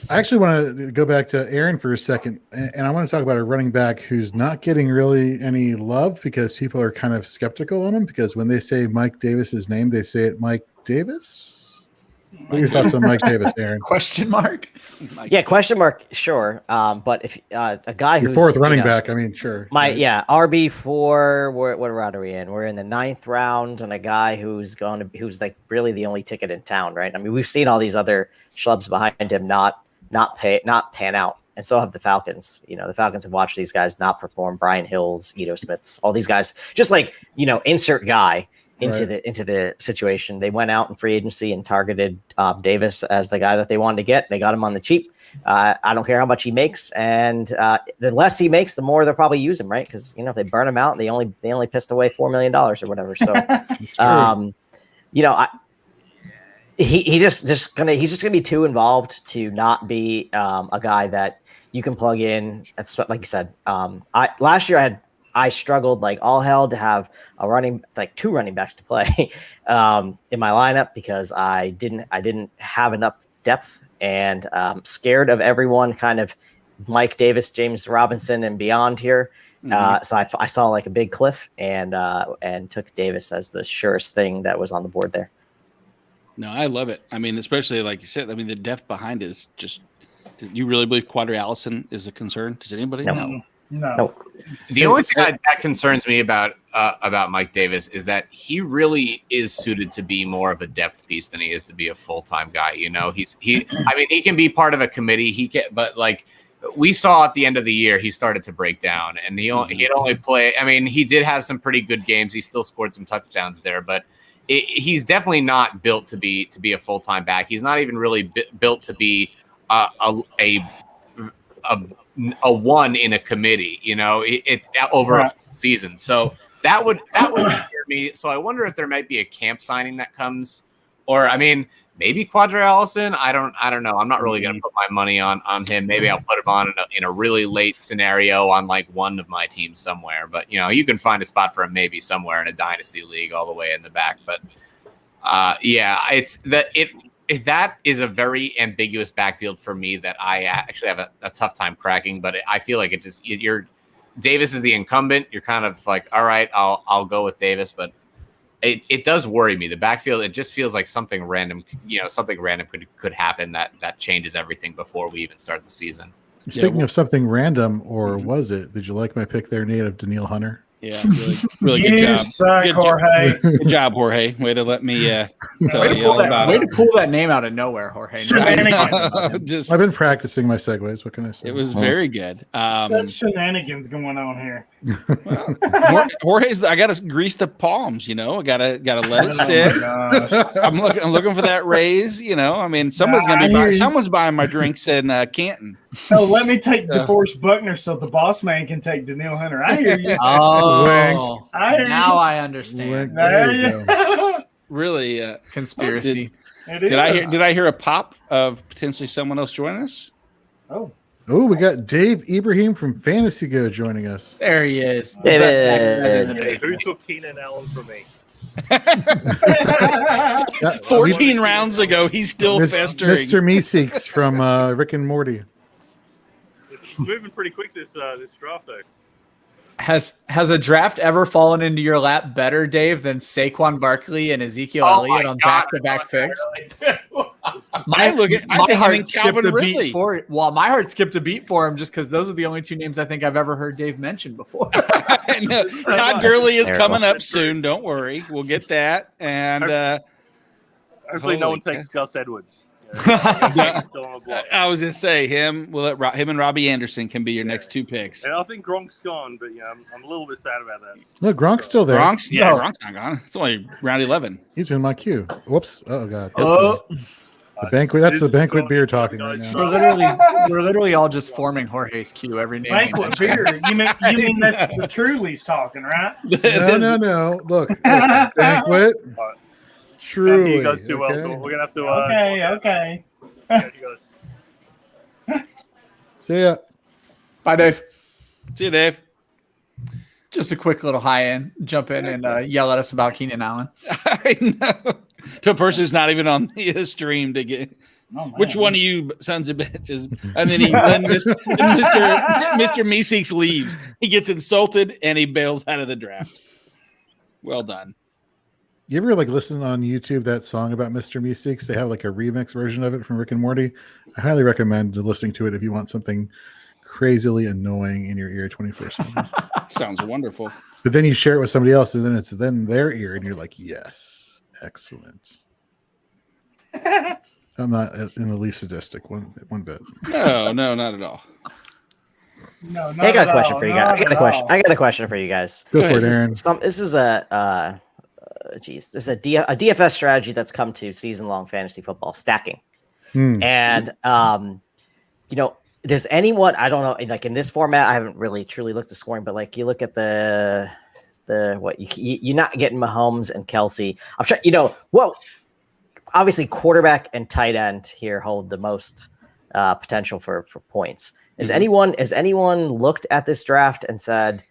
I actually want to go back to Aaron for a second, and I want to talk about a running back who's not getting really any love because people are kind of skeptical on him because when they say Mike Davis's name, they say it Mike Davis. What are your thoughts on Mike Davis, Aaron? Question mark? Yeah, question mark, sure. But if a guy Your who's fourth running you know, back, I mean, sure. RB4. What round are we in? We're in the 9th round, and a guy who's like really the only ticket in town, right? I mean, we've seen all these other schlubs behind him not pan out, and so have the Falcons. You know, the Falcons have watched these guys not perform. Brian Hills, Ito Smiths, all these guys, just like insert guy into the situation. They went out in free agency and targeted Davis as the guy that they wanted to get. They got him on the cheap. I don't care how much he makes, and the less he makes, the more they'll probably use him, right? Because if they burn him out, they only pissed away $4 million or whatever. So, he's just gonna be too involved to not be a guy that you can plug in. That's like you said. Last year I struggled like all hell to have two running backs to play in my lineup because I didn't have enough depth and scared of everyone kind of Mike Davis, James Robinson, and beyond here. So I saw like a big cliff and took Davis as the surest thing that was on the board there. No, I love it. I mean, especially like you said, I mean, the depth behind it is just. Do you really believe Quadri Allison is a concern? Does anybody? No. No. The only thing that concerns me about Mike Davis is that he really is suited to be more of a depth piece than he is to be a full-time guy. He can be part of a committee. But like we saw at the end of the year, he started to break down, and he had only play. I mean, he did have some pretty good games. He still scored some touchdowns there, but he's definitely not built to be a full-time back. He's not even really built to be a one in a committee, over a season. So that would scare me. So I wonder if there might be a camp signing that comes, or I mean, maybe Quadri Allison. I don't know. I'm not really going to put my money on him. Maybe I'll put him on in a really late scenario on like one of my teams somewhere. But you can find a spot for him maybe somewhere in a dynasty league all the way in the back. But that is a very ambiguous backfield for me that I actually have a tough time cracking. But I feel like Davis is the incumbent, you're kind of like, all right, I'll go with Davis, but it does worry me. The backfield, it just feels like something random, could happen that changes everything before we even start the season. Speaking of something random, or was it? Did you like my pick there, Nate, of Daniil Hunter? Yeah, really good You job. suck, Good Jorge. Good job, Jorge. Way to let me tell Way you all about to it. pull that name out of nowhere, Jorge. Just, I've been practicing my segues. What can I say? it was very good. Such shenanigans going on here. Jorge's. I got to grease the palms. I got to let it sit. Oh my gosh. I'm looking for that raise. I mean, someone's I gonna be hear you. someone's buying my drinks in Canton. No, let me take DeForest Buckner so the boss man can take Daniil Hunter. I hear you. Oh, I hear now you. I understand. There There you you Really, Conspiracy. It did is. I hear a pop of potentially someone else joining us? Oh, Oh, we got Dave Ibrahim from Fantasy Go joining us. There he is. The David. best accent in the Who business. took Keenan Allen from me? Yeah, 14 rounds ago, he's still festering. Mr. Meeseeks from Rick and Morty. It's moving pretty quick this draft though. Has a draft ever fallen into your lap better, Dave, than Saquon Barkley and Ezekiel Elliott on back-to-back picks? I think I think Calvin Ridley. for it. Well, my heart skipped a beat for him just because those are the only two names I think I've ever heard Dave mention before. No, Todd Gurley is Terrible. coming up soon. Don't worry, we'll get that. And Hopefully, no Holy one takes Gus Edwards. Yeah. Still on the block. I was gonna say him. Him and Robbie Anderson can be your next two picks. And I think Gronk's gone, but I'm a little bit sad about that. Look, Gronk's still there. Gronk's Gronk's not gone. It's only round 11. He's in my queue. Whoops. Oh, God. Oh, The banquet. That's the banquet beer talking right now. we're literally all just forming Jorge's queue every name. we banquet mention. beer. You mean that's the Truly's talking, right? No. Look, banquet. All right. Truly. He goes too well, so okay. we're gonna have to. Okay. Yeah, you guys. See ya. Bye, Dave. See you, Dave. Just a quick little high end. Jump in and yell at us about Keenan Allen. I know. To a person who's not even on the stream to get. Oh, man. Which one of you sons of bitches? And then Mr. Meeseeks leaves. He gets insulted and he bails out of the draft. Well done. You ever listen on YouTube that song about Mr. Meeseeks? They have a remix version of it from Rick and Morty. I highly recommend listening to it if you want something crazily annoying in your ear 24/7. Sounds wonderful. But then you share it with somebody else, and then it's their ear, and you're like, yes, excellent. I'm not in the least sadistic one bit. No, not at all. No, not Hey, I got a at question all, for you guys. not at all. I got a question for you guys. Go for it, ahead. Aaron. This is a this is a DFS strategy that's come to season-long fantasy football stacking. And does anyone, I don't know, in this format, I haven't really truly looked at scoring, but you look at the what you're not getting Mahomes and Kelsey. I'm sure obviously quarterback and tight end here hold the most potential for points. Has anyone looked at this draft and said,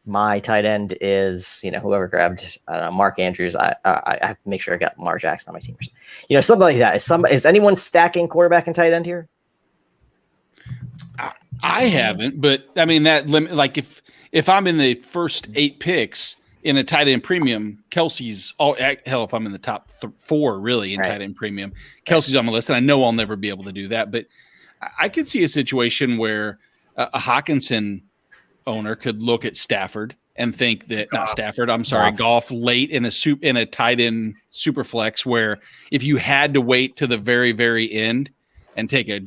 my tight end is, whoever grabbed Mark Andrews. I have to make sure I got Lamar Jackson on my team. Something like that. Is anyone stacking quarterback and tight end here? I haven't, but I mean that limit. If I'm in the first 8 picks in a tight end premium, Kelsey's hell. If I'm in the top 4 really in tight end premium, Kelsey's on my list, and I know I'll never be able to do that. But I could see a situation where a Hawkinson owner could look at Stafford and think that Goff late in a tight end super flex, where if you had to wait to the very, very end and take I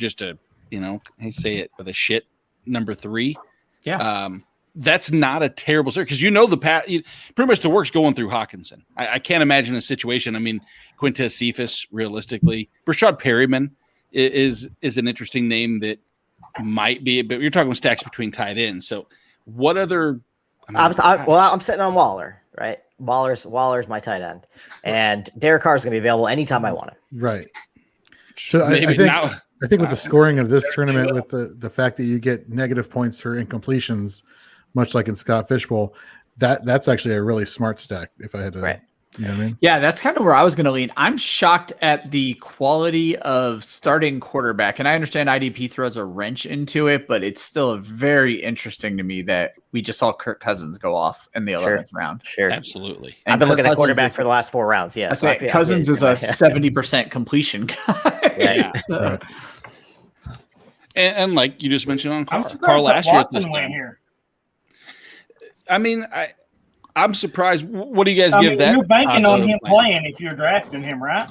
say it with a shit number 3. Yeah. That's not a terrible start because pretty much the work's going through Hawkinson. I can't imagine a situation. I mean, Quintez Cephas, realistically, Rashad Perryman is an interesting name that might be, but you're talking stacks between tight ends. So what other? I'm sitting on Waller, right? Waller's my tight end, and Derek Carr is going to be available anytime I want him. Right. So I think with the scoring of this tournament, with the fact that you get negative points for incompletions, much like in Scott Fishbowl, that's actually a really smart stack. If I had to You know what I mean? Yeah, that's kind of where I was going to lean. I'm shocked at the quality of starting quarterback. And I understand IDP throws a wrench into it, but it's still very interesting to me that we just saw Kirk Cousins go off in the 11th round. Sure. Absolutely. And I've been Kirk looking at Cousins quarterback is- for the last 4 rounds. Yeah. I say Cousins is a 70% completion guy. Yeah. So- And like you just mentioned on I'm Carl surprised that last year at this Watson went time. here. I mean, I'm surprised. What do you guys I give mean, that? you're banking on him plan? playing if you're drafting him, right?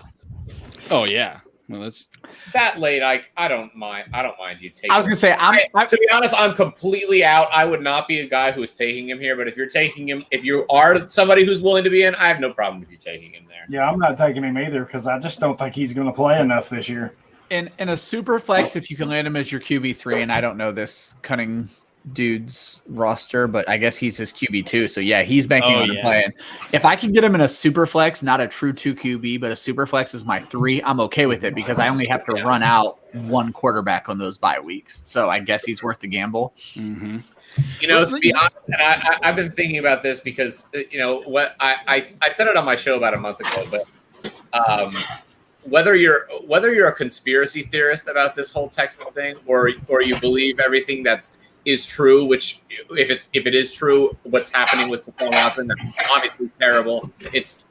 Oh yeah. Well, that's That late, I don't mind. I don't mind you taking. I was going to say, to be honest, I'm completely out. I would not be a guy who is taking him here. But if you're taking him, if you are somebody who's willing to be in, I have no problem with you taking him there. Yeah, I'm not taking him either because I just don't think he's going to play enough this year. in a super flex, if you can land him as your QB3, and I don't know this cunning dude's roster, but I guess he's his QB2. So yeah, he's banking on him playing. If I can get him in a super flex, not a true 2 QB, but a super flex is my 3, I'm okay with it because I only have to run out one quarterback on those bye weeks. So I guess he's worth the gamble. mm-hmm. You know, to be honest, and I've been thinking about this because you know what I said it on my show about a month ago, but whether you're a conspiracy theorist about this whole Texans thing, or you believe everything is true, which if it is true, what's happening with Deshaun Watson, that's obviously terrible.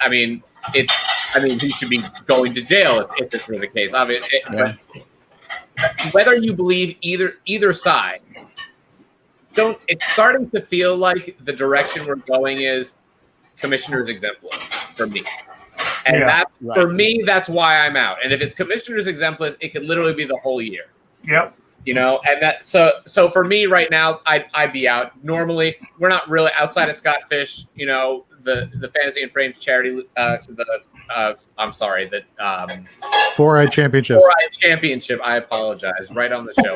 I mean, he should be going to jail if this were the case. Obviously, but whether you believe either side, it's starting to feel like the direction we're going is commissioner's exemplars for me. And for me, that's why I'm out. And if it's commissioner's exemplars, it could literally be the whole year. Yep. You know, and that so for me right now, I'd be out. Normally, we're not really outside of Scott Fish. You know, the Fantasy and Frames charity. I'm sorry, the 4-Eyed Championship. 4-Eyed Championship. I apologize. Right on the show.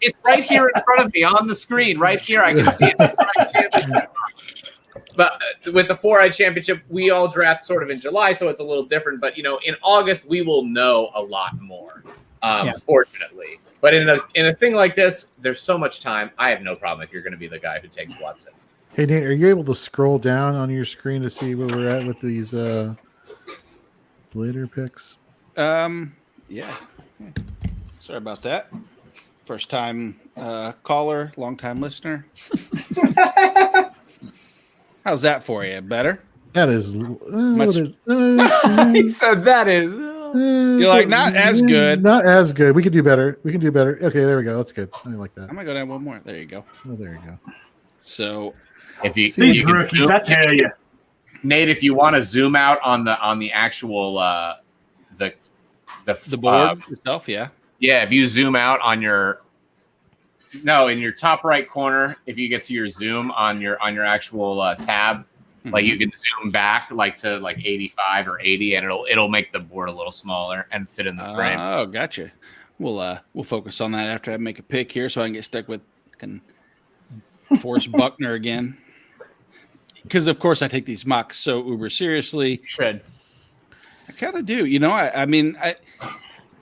It's right here in front of me on the screen. Right here, I can see it. 4-Eyed Championship. But with the 4-Eyed Championship, we all draft sort of in July, so it's a little different. But you know, in August, we will know a lot more. Fortunately. But in a thing like this, there's so much time. I have no problem if you're going to be the guy who takes Watson. Hey Nate, are you able to scroll down on your screen to see where we're at with these later picks? Yeah. Sorry about that. First time caller, long time listener. How's that for you? Better? That is He said that is. You're like, not as good. Not as good. We could do better. Okay, there we go. That's good. I like that. I'm gonna go down one more. There you go. Oh, there you go. So If you These can rookies, zoom- I tell you. Nate, if you want to zoom out on the actual the board itself, yeah. Yeah, if you zoom out on in your top right corner, if you get to your zoom on your actual tab, like you can zoom back to 85 or 80, and it'll make the board a little smaller and fit in the frame. Oh, gotcha. We'll focus on that after I make a pick here, so I can get stuck with Forrest Buckner again. Because of course I take these mocks so uber seriously. Should. I kind of do. You know, I mean,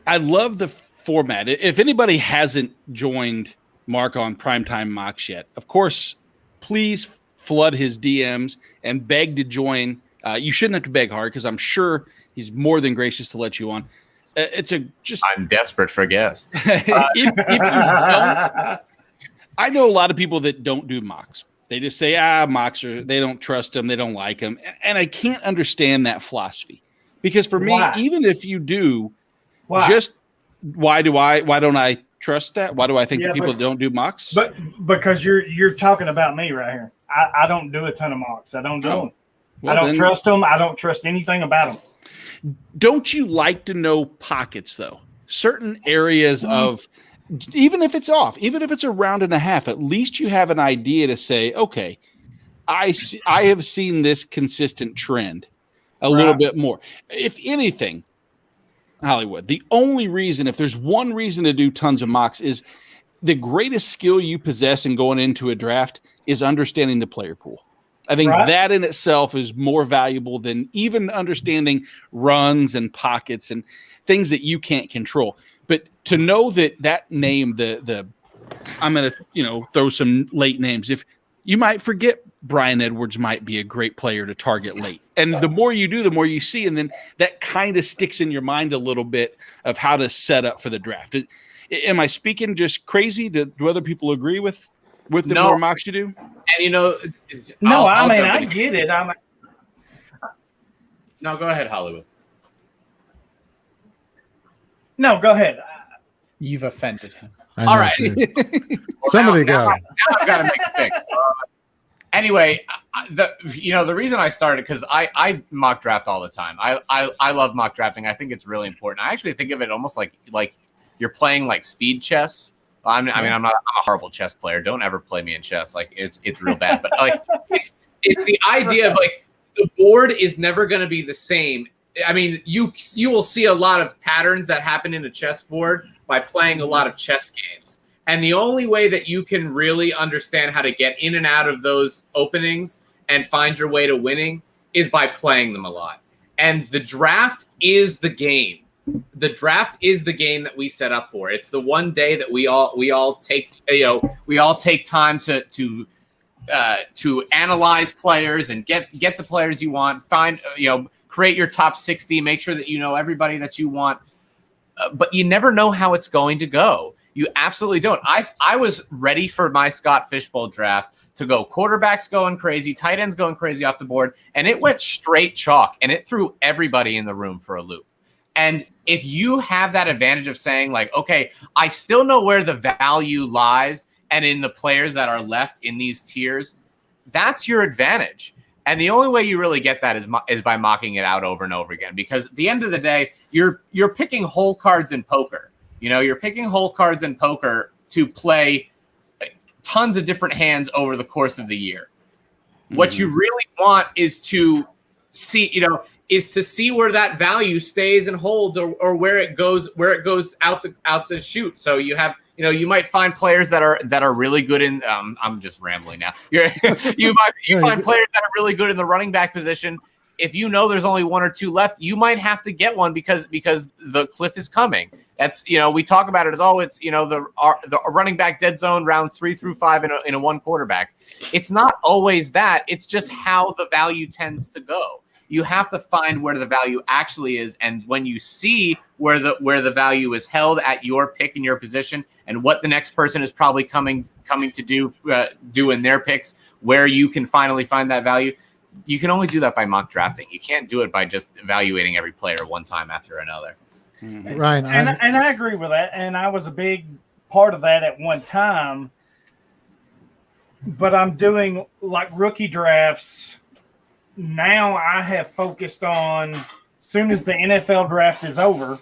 I love the format. If anybody hasn't joined Mark on Primetime Mocks yet, of course, please flood his DMs and beg to join. You shouldn't have to beg hard because I'm sure he's more than gracious to let you on. I'm desperate for guests. if you don't, I know a lot of people that don't do mocks. They just say, mocks they don't trust them. They don't like them. And I can't understand that philosophy because for me, even if you do, why don't I trust that? Why do I think that people that don't do mocks? But because you're talking about me right here. I don't do a ton of mocks. I don't do them. Well, I don't trust them. I don't trust anything about them. Don't you like to know pockets though? Certain areas of, even if it's off, even if it's a round and a half, at least you have an idea to say, okay, I have seen this consistent trend a little bit more. If anything, Hollywood, the only reason, if there's one reason to do tons of mocks, is the greatest skill you possess in going into a draft is understanding the player pool. I think that in itself is more valuable than even understanding runs and pockets and things that you can't control. But to know that name, I'm going to, throw some late names. If you might forget Brian Edwards might be a great player to target late. And the more you do, the more you see, and then that kind of sticks in your mind a little bit of how to set up for the draft. Am I speaking just crazy? Do other people agree with the more mocks you do? And no, I get it. No, go ahead, Hollywood. No, go ahead. You've offended him. All right. Somebody go. Now I've got to make a pick. Anyway, the reason I started, because I mock draft all the time. I love mock drafting. I think it's really important. I actually think of it almost like you're playing like speed chess. I'm a horrible chess player. Don't ever play me in chess. Like it's real bad. But like it's the idea of like the board is never going to be the same. I mean, you will see a lot of patterns that happen in a chessboard by playing a lot of chess games. And the only way that you can really understand how to get in and out of those openings and find your way to winning is by playing them a lot. And the draft is the game. The draft is the game that we set up for. It's the one day that we all take time to analyze players and get the players you want, find create your top 60, make sure that you know everybody that you want. But you never know how it's going to go. You absolutely don't. I was ready for my Scott Fishbowl draft to go quarterbacks going crazy, tight ends going crazy off the board, and it went straight chalk, and it threw everybody in the room for a loop. And if you have that advantage of saying like, okay, I still know where the value lies and in the players that are left in these tiers, that's your advantage. And the only way you really get that is by mocking it out over and over again, because at the end of the day, you're picking hole cards in poker. You're picking hole cards in poker to play tons of different hands over the course of the year. Mm-hmm. What you really want is to see where that value stays and holds, or where it goes out the chute. So you have, you might find players that are really good in. I'm just rambling now. You find players that are really good in the running back position. If there's only one or two left, you might have to get one because the cliff is coming. That's we talk about it as it's the running back dead zone round 3 through 5 in a one quarterback. It's not always that. It's just how the value tends to go. You have to find where the value actually is, and when you see where the value is held at your pick in your position, and what the next person is probably coming to do in their picks, where you can finally find that value. You can only do that by mock drafting. You can't do it by just evaluating every player one time after another. Mm-hmm. Ryan, and I agree with that, and I was a big part of that at one time. But I'm doing like rookie drafts now. I have focused on, as soon as the NFL draft is over,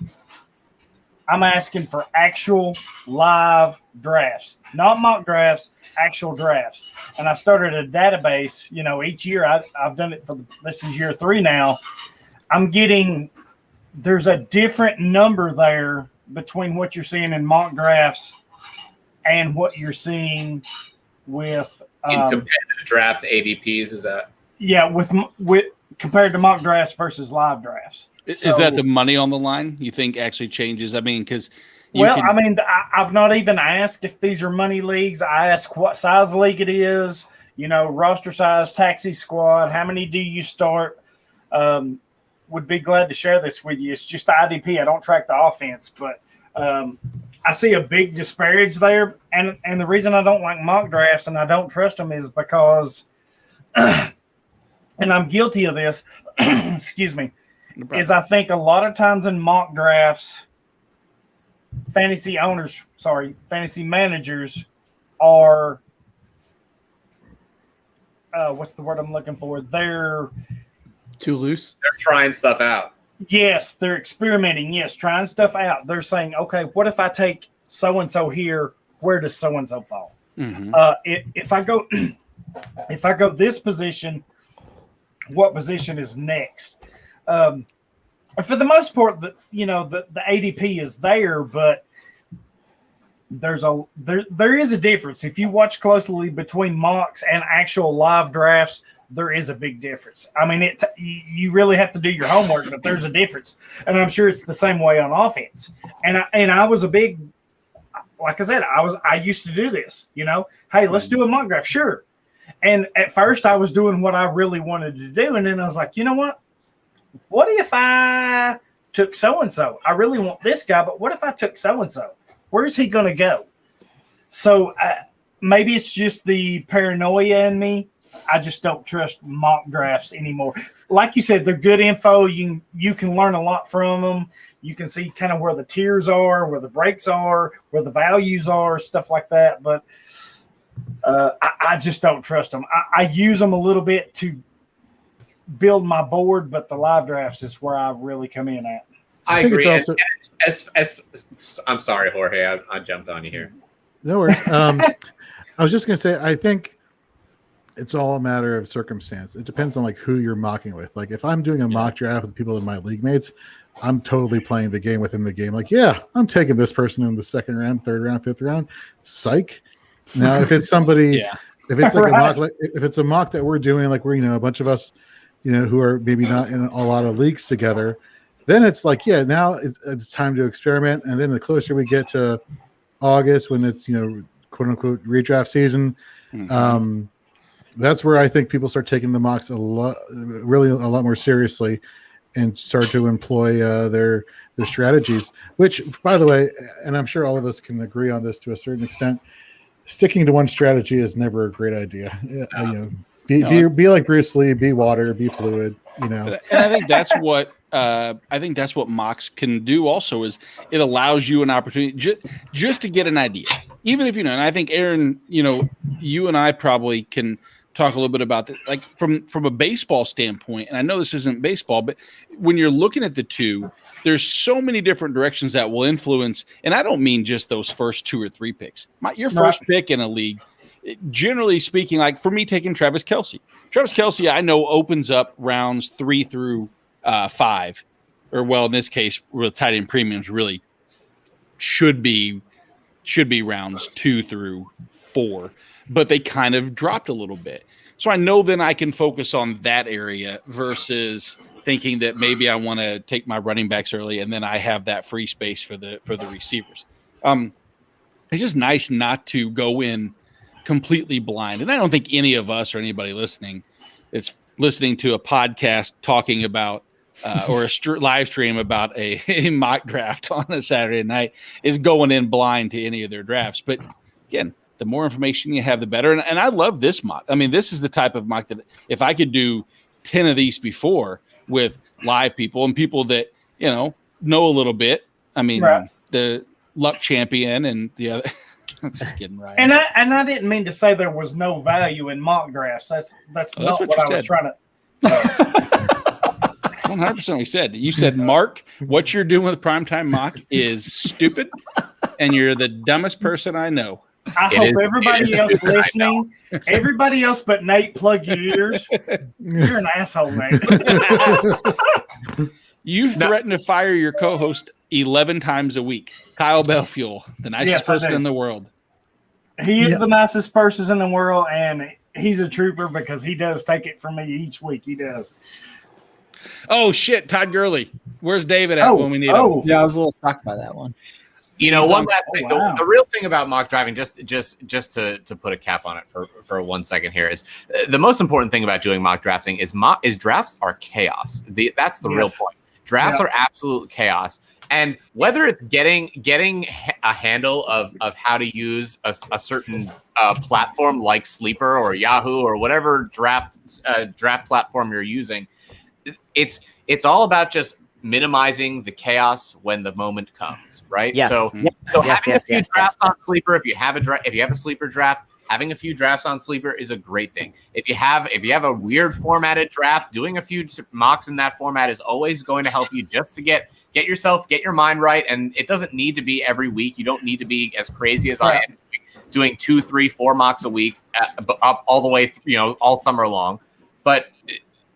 I'm asking for actual live drafts, not mock drafts, actual drafts. And I started a database, each year. I've done it this is year 3 now. I'm getting, there's a different number there between what you're seeing in mock drafts and what you're seeing with in competitive draft ADPs. Is that? Yeah, with compared to mock drafts versus live drafts. Is that the money on the line you think actually changes? I mean, because I've not even asked if these are money leagues. I ask what size league it is, roster size, taxi squad, how many do you start? Would be glad to share this with you. It's just the IDP. I don't track the offense, but I see a big disparage there. And the reason I don't like mock drafts and I don't trust them is because, and I'm guilty of this, excuse me, is I think a lot of times in mock drafts, fantasy managers are, what's the word I'm looking for? They're too loose. They're trying stuff out. Yes, they're experimenting. Yes, trying stuff out. They're saying, okay, what if I take so-and-so here? Where does so-and-so fall? Mm-hmm. If I go this position, what position is next? For the most part, the ADP is there, but there is a difference. If you watch closely between mocks and actual live drafts, there is a big difference. I mean, you really have to do your homework, but there's a difference, and I'm sure it's the same way on offense. And I was a big, like I said, I used to do this. Hey, let's do a mock draft, sure. And at first I was doing what I really wanted to do. And then I was like, you know what? What if I took so-and-so? I really want this guy, but what if I took so-and-so? Where's he going to go? So maybe it's just the paranoia in me. I just don't trust mock drafts anymore. Like you said, they're good info. You can learn a lot from them. You can see kind of where the tiers are, where the breaks are, where the values are, stuff like that. But I just don't trust them. I use them a little bit to build my board, but the live drafts is where I really come in at. I think agree. it's Also, I'm sorry, Jorge. I jumped on you here. No worries. I was just going to say, I think it's all a matter of circumstance. It depends on like who you're mocking with. Like if I'm doing a mock draft with people in my league mates, I'm totally playing the game within the game. Like, yeah, I'm taking this person in the second round, third round, fifth round. Psych. Now, if it's somebody, if it's like a mock, like if it's a mock that we're doing, like we're, a bunch of us, who are maybe not in a lot of leagues together, then it's like, yeah, now it's time to experiment. And then the closer we get to August, when it's, quote unquote redraft season, that's where I think people start taking the mocks a lot more seriously and start to employ their strategies, which, by the way, and I'm sure all of us can agree on this to a certain extent, sticking to one strategy is never a great idea. Be like Bruce Lee, be water, be fluid, And I think that's what mocks can do also, is it allows you an opportunity just to get an idea. Even if and I think Aaron, you and I probably can talk a little bit about this, like from a baseball standpoint. And I know this isn't baseball, but when you're looking at the two, there's so many different directions that will influence. And I don't mean just those first 2 or 3 picks. Your first pick in a league, generally speaking, like for me taking Travis Kelce. Travis Kelce, I know, opens up rounds 3 through 5, or well, in this case, with tight end premiums, really should be rounds 2 through 4. But they kind of dropped a little bit. So I know then I can focus on that area versus thinking that maybe I want to take my running backs early and then I have that free space for the receivers. It's just nice not to go in completely blind. And I don't think any of us or anybody listening that's listening to a podcast talking about or a live stream about a mock draft on a Saturday night is going in blind to any of their drafts. But again, the more information you have, the better. And I love this mock. I mean, this is the type of mock that if I could do 10 of these before with live people and people that, know a little bit. I mean, the Luck Champion and the other. That's just kidding, right? And I didn't mean to say there was no value in mock drafts. That's not what I was trying to. 100% we said. You said, Mark, what you're doing with Primetime Mock is stupid, and you're the dumbest person I know. I hope everybody else listening, everybody else but Nate, plug your ears. You're an asshole, Nate. You threaten to fire your co-host 11 times a week. Kyle Belfuel, the nicest person in the world. He is the nicest person in the world, and he's a trooper because he does take it from me each week. He does. Oh, shit, Todd Gurley. Where's David at when we need him? Yeah, I was a little shocked by that one. One last thing. Wow. The real thing about mock driving, just to put a cap on it for 1 second here, is the most important thing about doing mock drafting is drafts are chaos. That's the real point. Drafts are absolute chaos. And whether it's getting a handle of how to use a certain platform like Sleeper or Yahoo or whatever draft platform you're using, it's all about just minimizing the chaos when the moment comes, right? Yes. So having a few drafts on Sleeper, if you have a Sleeper draft, having a few drafts on Sleeper is a great thing. If you have a weird formatted draft, doing a few mocks in that format is always going to help you just to get your mind right. And it doesn't need to be every week. You don't need to be as crazy as I am doing 2, 3, 4 mocks a week up all the way, all summer long. But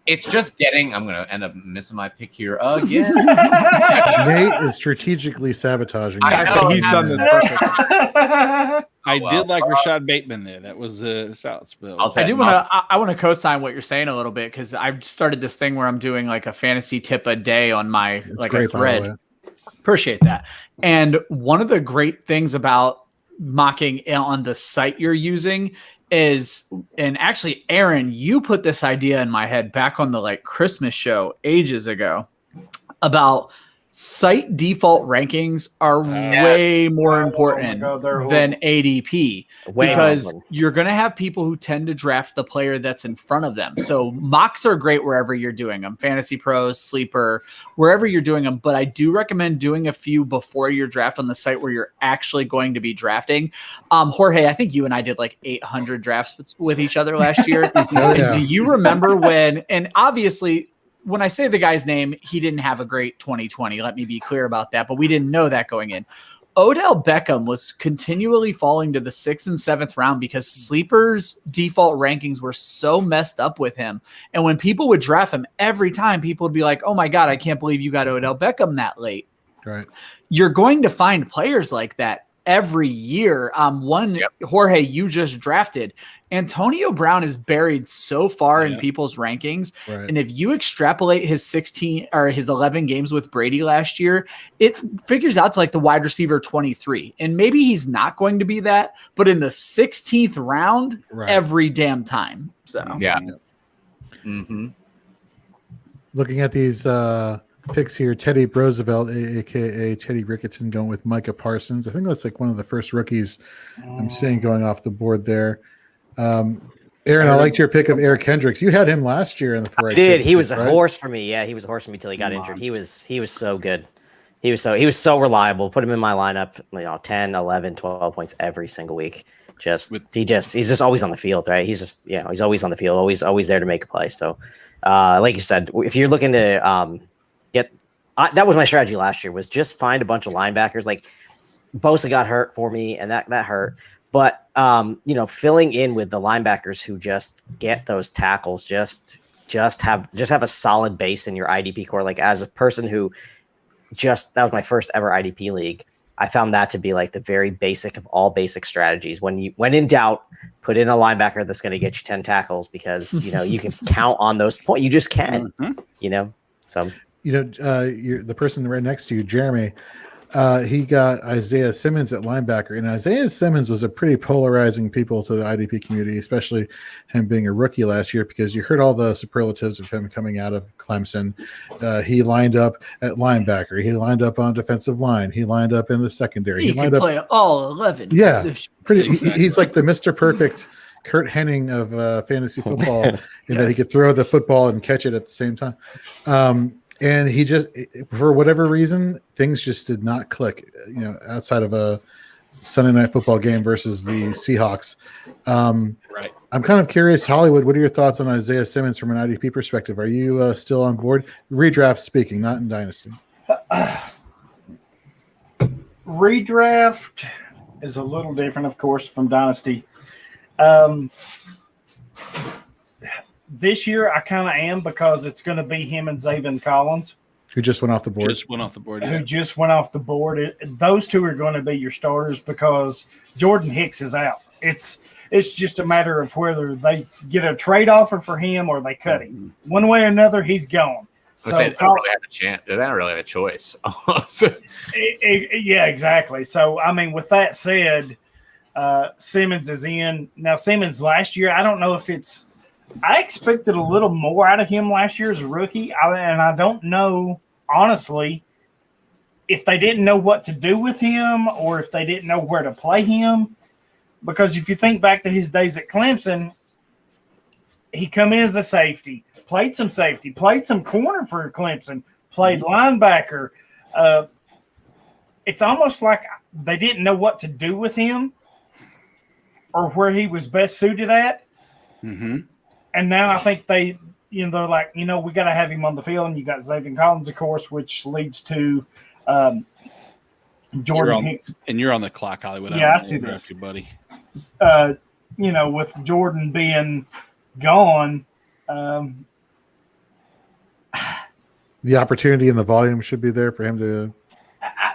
it's just I'm going to end up missing my pick here again. Nate is strategically sabotaging. I know, he's done this perfect. I did like Rashad Bateman there. That was South Spill. I want to co-sign what you're saying a little bit because I've started this thing where I'm doing like a fantasy tip a day on my a thread. Appreciate that. And one of the great things about mocking on the site you're using and actually, Aaron, you put this idea in my head back on the like Christmas show ages ago about site default rankings are way more important than ADP because you're going to have people who tend to draft the player that's in front of them. So mocks are great wherever you're doing them, Fantasy Pros, Sleeper, wherever you're doing them. But I do recommend doing a few before your draft on the site where you're actually going to be drafting. Jorge, I think you and I did like 800 drafts with each other last year. Do you remember when, and obviously, when I say the guy's name, he didn't have a great 2020. Let me be clear about that, but we didn't know that going in. Odell Beckham was continually falling to the 6th and 7th round because Sleeper's default rankings were so messed up with him. And when people would draft him, every time people would be like, oh my God, I can't believe you got Odell Beckham that late. Right. You're going to find players like that every year. Jorge, you just drafted. Antonio Brown is buried so far in people's rankings. Right. And if you extrapolate his 16 or his 11 games with Brady last year, it figures out to like the wide receiver 23. And maybe he's not going to be that, but in the 16th round, every damn time. So, Looking at these picks here, Teddy Roosevelt, aka Teddy Ricketson, going with Micah Parsons. I think that's like one of the first rookies I'm seeing going off the board there. Aaron, I liked your pick of Eric Hendricks. You had him last year in the 4A. I did. He was a horse for me. Yeah, he was a horse for me till he got injured. He was so good. He was so reliable. Put him in my lineup, 10, 11, 12 points every single week. He's just always on the field, right? He's just, he's always on the field, always there to make a play. So, like you said, if you're looking to that was my strategy last year, was just find a bunch of linebackers. Like Bosa got hurt for me, and that hurt. But filling in with the linebackers who just get those tackles, just have a solid base in your IDP core. Like as a person who that was my first ever IDP league, I found that to be like the very basic of all basic strategies. When in doubt, put in a linebacker that's going to get you 10 tackles because you can count on those points. You just can, So. The person right next to you, Jeremy, he got Isaiah Simmons at linebacker, and Isaiah Simmons was a pretty polarizing people to the IDP community, especially him being a rookie last year, because you heard all the superlatives of him coming out of Clemson. He lined up at linebacker. He lined up on defensive line. He lined up in the secondary. He can play all 11. Yeah, he's like the Mr. Perfect Kurt Hennig of fantasy football, in that he could throw the football and catch it at the same time. And he just, for whatever reason, things just did not click, outside of a Sunday night football game versus the Seahawks. I'm kind of curious, Hollywood, what are your thoughts on Isaiah Simmons from an IDP perspective? Are you still on board? Redraft speaking, not in Dynasty. Redraft is a little different, of course, from Dynasty. This year, I kind of am, because it's going to be him and Zaven Collins. Who just went off the board. Who just went off the board. Those two are going to be your starters because Jordan Hicks is out. It's just a matter of whether they get a trade offer for him or they cut him. One way or another, he's gone. So they don't really have a chance. They don't really have a choice. Yeah, exactly. So, I mean, with that said, Simmons is in. Now, Simmons last year, I don't know if I expected a little more out of him last year as a rookie, and I don't know, honestly, if they didn't know what to do with him or if they didn't know where to play him. Because if you think back to his days at Clemson, he come in as a safety, played some corner for Clemson, played linebacker. It's almost like they didn't know what to do with him or where he was best suited at. Mm-hmm. And now I think they're like, we got to have him on the field. And you got Zaven Collins, of course, which leads to Jordan Hicks. And you're on the clock, Hollywood. Yeah, I see this. You, buddy. With Jordan being gone, the opportunity and the volume should be there for him to.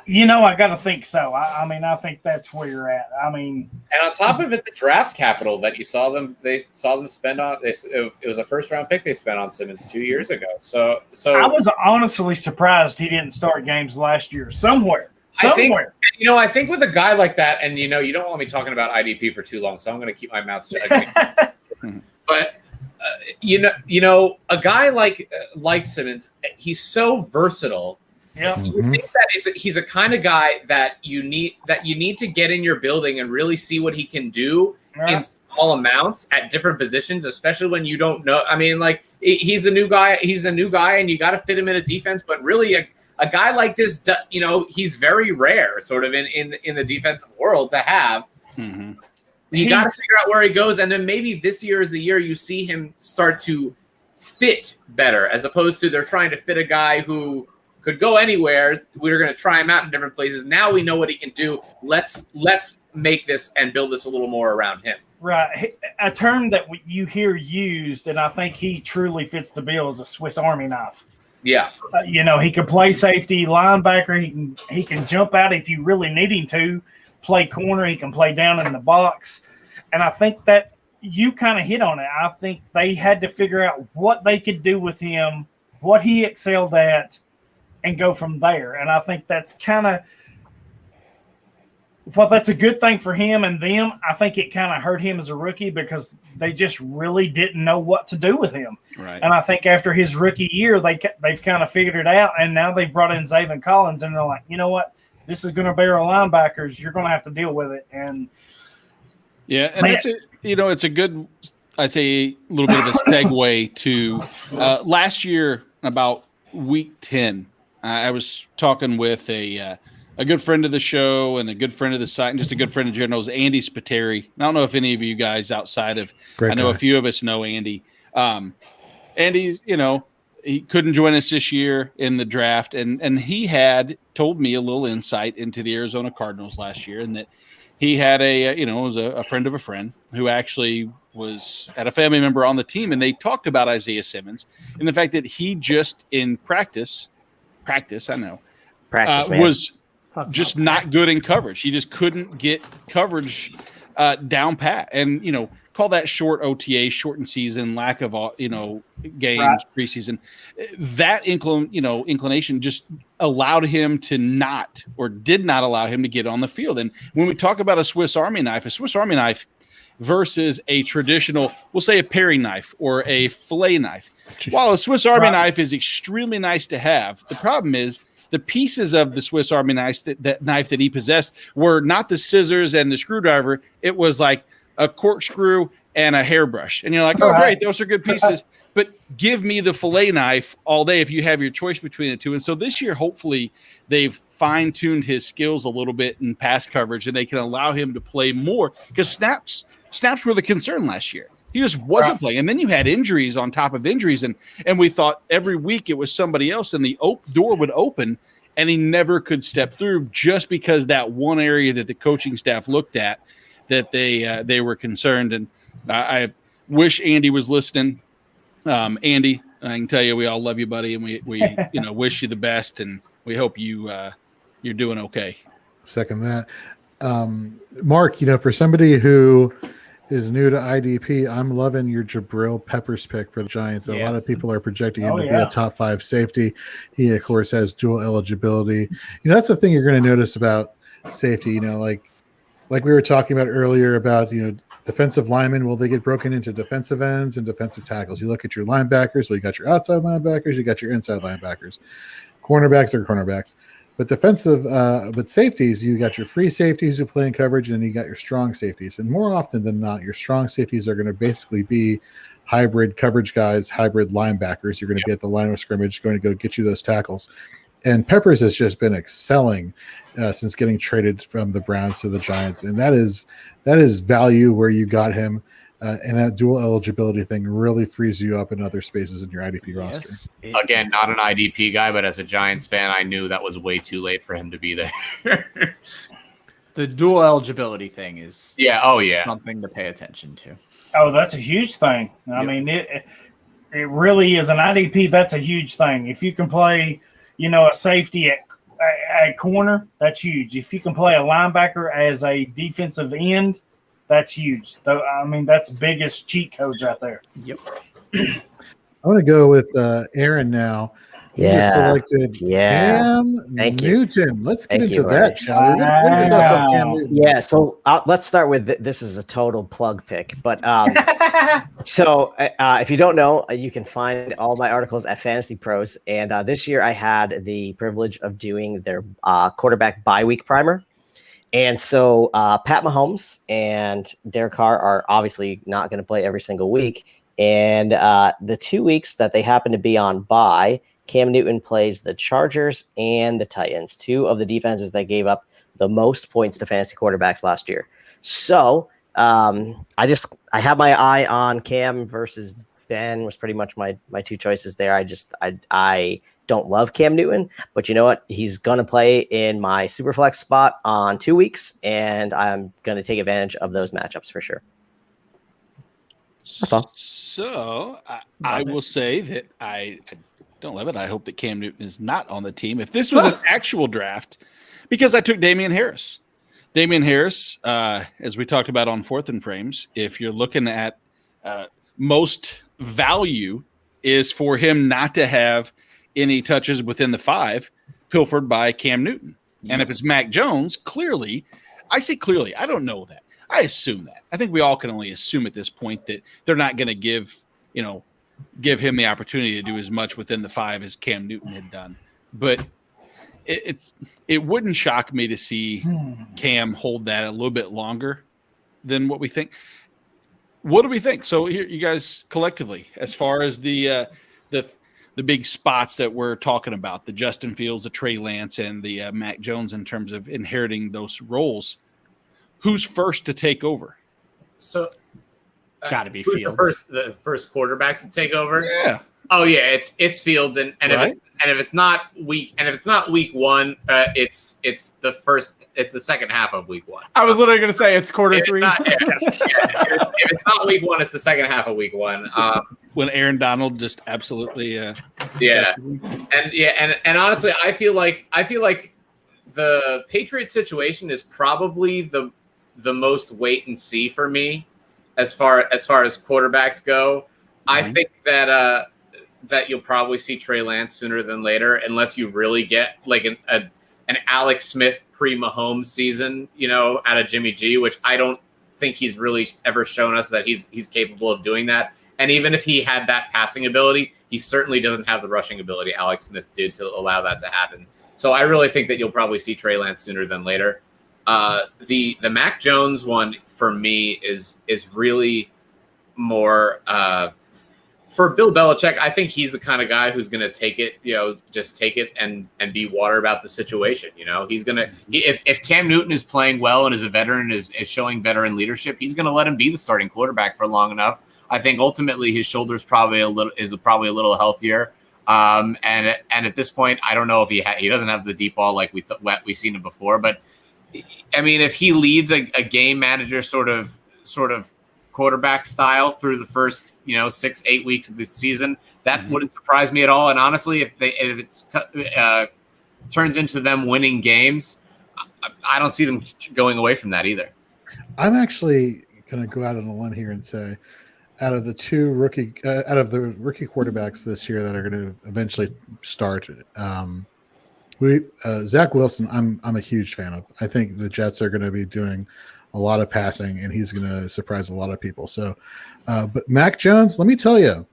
I got to think so. I think that's where you're at. And on top of it, the draft capital that they saw them spend on it was a first round pick they spent on Simmons 2 years ago. So I was honestly surprised he didn't start games last year somewhere. somewhere. I think with a guy like that, and you don't want me talking about IDP for too long, so I'm going to keep my mouth shut. But a guy like Simmons, he's so versatile. Yeah, You think that he's a kind of guy that you need to get in your building and really see what he can do in small amounts at different positions, especially when you don't know. I mean, like he's the new guy. He's a new guy, and you got to fit him in a defense. But really, a guy like this, he's very rare, sort of in the defensive world to have. Mm-hmm. You got to figure out where he goes, and then maybe this year is the year you see him start to fit better, as opposed to they're trying to fit a guy who could go anywhere. We're going to try him out in different places. Now we know what he can do. Let's make this and build this a little more around him. Right. A term that you hear used, and I think he truly fits the bill, is a Swiss Army knife. Yeah. He can play safety, linebacker. He can jump out if you really need him to. Play corner. He can play down in the box. And I think that you kind of hit on it. I think they had to figure out what they could do with him, what he excelled at, and go from there. And I think that's kind of – well, that's a good thing for him and them. I think it kind of hurt him as a rookie because they just really didn't know what to do with him. Right. And I think after his rookie year, they've kind of figured it out, and now they've brought in Zaven Collins, and they're like, you know what? This is going to be our linebackers. You're going to have to deal with it. And yeah, and it's a good, I'd say, a little bit of a segue to last year about week 10. I was talking with a good friend of the show and a good friend of the site and just a good friend in general, is Andy Spiteri. I don't know if any of you guys outside of Great I know guy. a few of us know Andy. Andy's, he couldn't join us this year in the draft, and he had told me a little insight into the Arizona Cardinals last year, and that he had was a friend of a friend who actually had a family member on the team, and they talked about Isaiah Simmons and the fact that he just in practice, I know, was just not good in coverage. He just couldn't get coverage down pat, and call that short OTA, shortened season, lack of games, preseason. That inclination just allowed him to did not allow him to get on the field. And when we talk about a Swiss Army knife versus a traditional, we'll say a paring knife or a fillet knife. Jeez. While a Swiss Army knife is extremely nice to have, the problem is the pieces of the Swiss Army knife that he possessed were not the scissors and the screwdriver. It was like a corkscrew and a hairbrush. And you're like, oh, great, those are good pieces. But give me the fillet knife all day if you have your choice between the two. And so this year, hopefully, they've fine-tuned his skills a little bit in pass coverage, and they can allow him to play more, because snaps were the concern last year. He just wasn't playing. And then you had injuries on top of injuries, and we thought every week it was somebody else, and the door would open, and he never could step through, just because that one area that the coaching staff looked at that they were concerned. And I wish Andy was listening. Andy, I can tell you we all love you, buddy, and we wish you the best, and we hope you're doing okay. Second that. Mark, for somebody who is new to IDP, I'm loving your Jabril Peppers pick for the Giants. A lot of people are projecting him to be a top 5 safety. He, of course, has dual eligibility. That's the thing you're going to notice about safety. Like we were talking about earlier about, defensive linemen, will they get broken into defensive ends and defensive tackles? You look at your linebackers, you got your outside linebackers, you got your inside linebackers. Cornerbacks are cornerbacks. But safeties, you got your free safeties who play in coverage, and you got your strong safeties. And more often than not, your strong safeties are going to basically be hybrid coverage guys, hybrid linebackers. You're going to get the line of scrimmage, going to go get you those tackles. And Peppers has just been excelling since getting traded from the Browns to the Giants. And that is value where you got him. And that dual eligibility thing really frees you up in other spaces in your IDP roster. Again, not an IDP guy, but as a Giants fan, I knew that was way too late for him to be there. The dual eligibility thing is something to pay attention to. Oh, that's a huge thing. I mean, it really is an IDP. That's a huge thing. If you can play, a safety at corner, that's huge. If you can play a linebacker as a defensive end, that's huge. I mean, that's biggest cheat codes out there. Yep. I want to go with Aaron now. You just selected Cam Thank you. Newton. Let's get Thank into you, that, Ryan. shall we? What are your thoughts on Cam Newton? Yeah, so let's start with this is a total plug pick, but so if you don't know, you can find all my articles at Fantasy Pros, and this year I had the privilege of doing their quarterback bye week primer, and so Pat Mahomes and Derek Carr are obviously not going to play every single week, and the 2 weeks that they happen to be on bye, Cam Newton plays the Chargers and the Titans, two of the defenses that gave up the most points to fantasy quarterbacks last year. So I have my eye on Cam versus Ben was pretty much my two choices there. I don't love Cam Newton, but you know what? He's going to play in my Superflex spot on 2 weeks, and I'm going to take advantage of those matchups for sure. That's all. So I will say that I don't love it. I hope that Cam Newton is not on the team. If this was an actual draft, because I took Damian Harris. Damian Harris, as we talked about on Fourth and Frames, if you're looking at most value is for him not to have any touches within the 5 pilfered by Cam Newton. Yeah. And if it's Mac Jones, clearly, I say clearly, I don't know that. I assume that. I think we all can only assume at this point that they're not going to give him the opportunity to do as much within the 5 as Cam Newton had done. But it wouldn't shock me to see Cam hold that a little bit longer than what we think. What do we think? So here, you guys collectively, as far as the big spots that we're talking about, the Justin Fields, the Trey Lance, and the Mac Jones in terms of inheriting those roles, who's first to take over? So got to be Fields. The first quarterback to take over. Yeah. Oh yeah, it's Fields, and right? if it's not week 1, it's the second half of week 1. I was literally going to say it's quarter 3. If it's not week 1, it's the second half of week 1. When Aaron Donald just absolutely and honestly, I feel like the Patriot situation is probably the most wait and see for me as far as quarterbacks go. I think that you'll probably see Trey Lance sooner than later, unless you really get like an Alex Smith pre-Mahomes season, out of Jimmy G, which I don't think he's really ever shown us that he's capable of doing that. And even if he had that passing ability, he certainly doesn't have the rushing ability Alex Smith did to allow that to happen. So I really think that you'll probably see Trey Lance sooner than later. The Mac Jones one for me is really more for Bill Belichick. I think he's the kind of guy who's going to take it, just take it and be water about the situation. He's going to, if Cam Newton is playing well and is a veteran, is showing veteran leadership, he's going to let him be the starting quarterback for long enough. I think ultimately his shoulder's probably a little healthier. And at this point, I don't know if he doesn't have the deep ball like we've seen him before, but I mean, if he leads a game manager sort of quarterback style through the first 6-8 weeks of the season, that wouldn't surprise me at all. And honestly, if it turns into them winning games, I don't see them going away from that either. I'm actually going to go out on a limb here and say, out of the rookie quarterbacks this year that are going to eventually start, Zach Wilson, I'm a huge fan of. I think the Jets are going to be doing a lot of passing, and he's going to surprise a lot of people. So, but Mac Jones, let me tell you,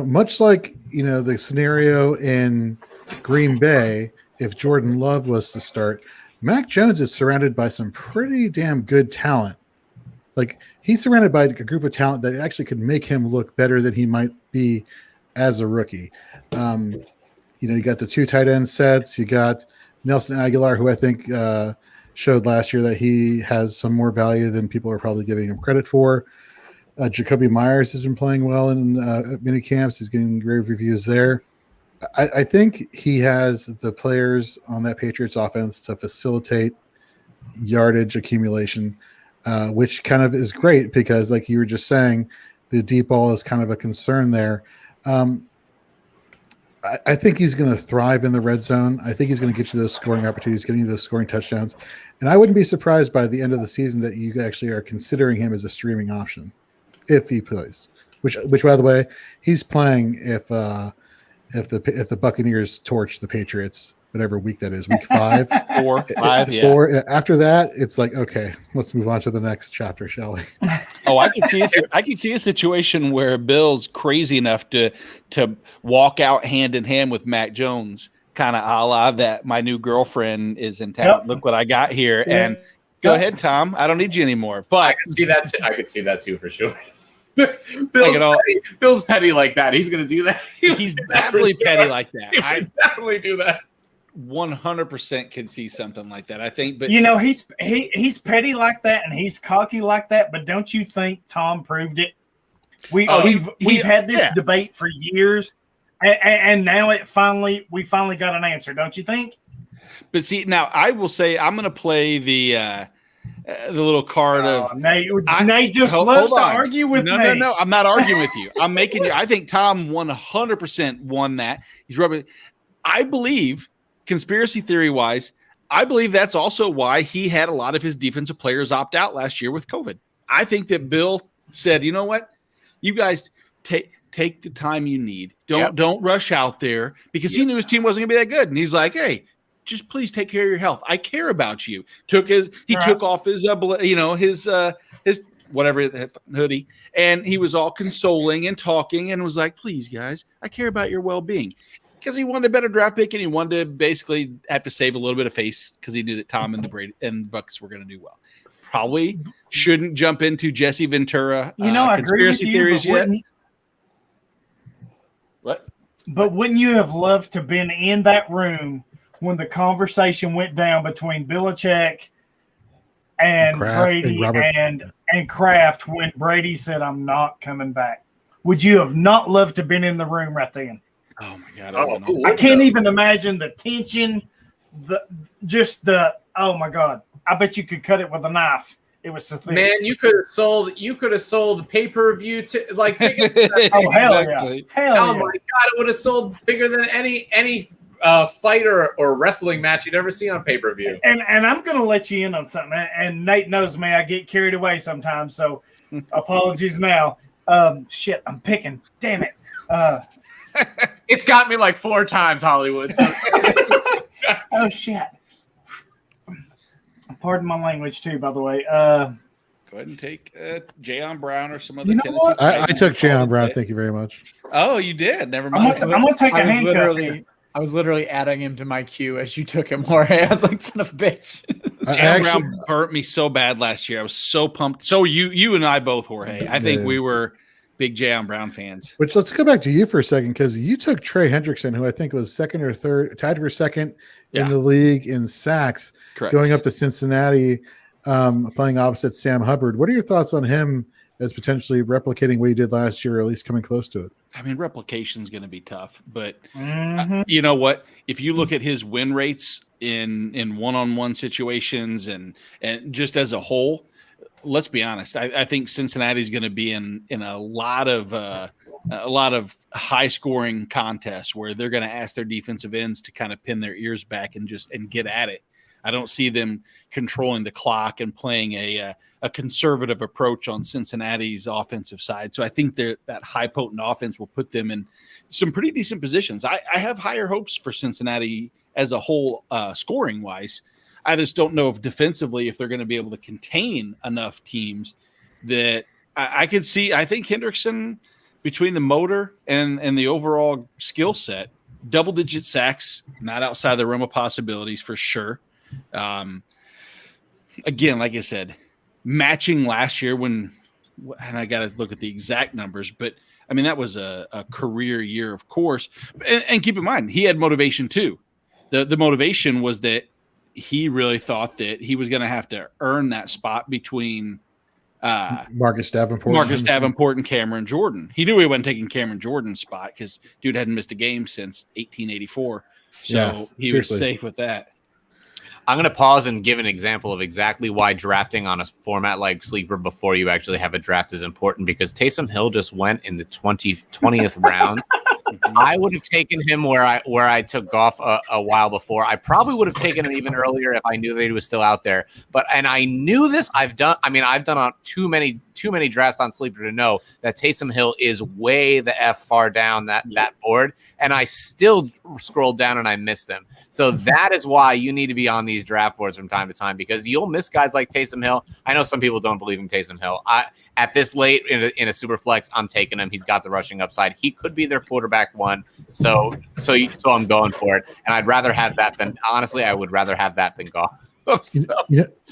much like the scenario in Green Bay, if Jordan Love was to start, Mac Jones is surrounded by some pretty damn good talent. Like, he's surrounded by a group of talent that actually could make him look better than he might be as a rookie. You got the 2 tight end sets. You got Nelson Aguilar, who I think showed last year that he has some more value than people are probably giving him credit for. Jacoby Myers has been playing well in mini camps. He's getting great reviews there. I think he has the players on that Patriots offense to facilitate yardage accumulation, which kind of is great because, like you were just saying, the deep ball is kind of a concern there. I think he's going to thrive in the red zone. I think he's going to get you those scoring opportunities, getting you those scoring touchdowns. And I wouldn't be surprised by the end of the season that you actually are considering him as a streaming option if he plays, which by the way, he's playing if if the Buccaneers torch the Patriots, whatever week that is, week 5, 4, 5, yeah. 4. After that, it's like, okay, let's move on to the next chapter, shall we? Oh, I can see a situation where Bill's crazy enough to walk out hand in hand with Mac Jones, kind of a la that my new girlfriend is in town. Yep. Look what I got here, and go ahead, Tom. I don't need you anymore. But I could see that. I could see that too for sure. Bill's petty like that. He's going to do that. he's definitely petty like that. He I would definitely do that. 100% can see something like that. I think, but he's petty like that and he's cocky like that. But don't you think Tom proved it? We've had this debate for years, and now we finally got an answer. Don't you think? But see, now I will say I'm going to play the little card of Nate just loves to argue with me. No, I'm not arguing with you. I'm making you. I think Tom 100% won that. He's rubbing. I believe, conspiracy theory wise, I believe that's also why he had a lot of his defensive players opt out last year with COVID. I think that Bill said, you know what, you guys take the time you need. Don't rush out there, because he knew his team wasn't going to be that good, and he's like, hey, just please take care of your health. I care about you. Took off his his whatever hoodie, and he was all consoling and talking and was like, please guys, I care about your well-being, because he wanted a better draft pick and he wanted to basically have to save a little bit of face because he knew that Tom and the Brady and Bucks were going to do well. Probably shouldn't jump into Jesse Ventura conspiracy theories yet. What? But wouldn't you have loved to have been in that room when the conversation went down between Belichick and Brady and Kraft, when Brady said, I'm not coming back? Would you have not loved to have been in the room right then? Oh, my God. I can't even imagine the tension, oh, my God. I bet you could cut it with a knife. It was so thick. Man, you could have sold pay-per-view tickets. Oh, hell yeah. Oh, my God. It would have sold bigger than any fight or wrestling match you'd ever see on pay-per-view. And I'm going to let you in on something. And Nate knows me. I get carried away sometimes. So apologies now. Shit, I'm picking. Damn it. It's got me like 4 times, Hollywood. So. Oh, shit. Pardon my language, too, by the way. Go ahead and take Jayon Brown or some other Tennessee. I took Jayon Brown. Thank you very much. Oh, you did? Never mind. I'm going to take a handcuff. I was literally adding him to my queue as you took him, Jorge. I was like, son of a bitch. Jayon Brown burnt me so bad last year. I was so pumped. So you and I both, Jorge. I think we were big Jayon Brown fans. Which, let's go back to you for a second, because you took Trey Hendrickson, who I think was second or third, tied for second in the league in sacks, going up to Cincinnati, playing opposite Sam Hubbard. What are your thoughts on him as potentially replicating what he did last year, or at least coming close to it? I mean, replication is going to be tough, but you know what? If you look at his win rates in one-on-one situations and just as a whole, let's be honest. I think Cincinnati's going to be in a lot of high-scoring contests where they're going to ask their defensive ends to kind of pin their ears back and get at it. I don't see them controlling the clock and playing a conservative approach on Cincinnati's offensive side. So I think that high potent offense will put them in some pretty decent positions. I have higher hopes for Cincinnati as a whole, scoring wise. I just don't know if defensively, if they're going to be able to contain enough teams that I could see. I think Hendrickson, between the motor and the overall skill set, double-digit sacks, not outside the realm of possibilities for sure. Again, like I said, matching last year and I got to look at the exact numbers, but I mean, that was a career year, of course. And keep in mind, he had motivation too. The motivation was that he really thought that he was going to have to earn that spot between Marcus Davenport and Cameron Jordan. He knew he wasn't taking Cameron Jordan's spot because dude hadn't missed a game since 1884. So he was safe with that. I'm going to pause and give an example of exactly why drafting on a format like Sleeper before you actually have a draft is important, because Taysom Hill just went in the 20th round. I would have taken him where I took Goff a while before. I probably would have taken him even earlier if I knew that he was still out there. And I knew this. I've done on too many too many drafts on Sleeper to know that Taysom Hill is way the F far down that board. And I still scrolled down and I missed him. So that is why you need to be on these draft boards from time to time, because you'll miss guys like Taysom Hill. I know some people don't believe in Taysom Hill. At this late in a super flex, I'm taking him. He's got the rushing upside. He could be their quarterback one. So I'm going for it. And I'd rather have that than, honestly, I would rather have that than Goff. So.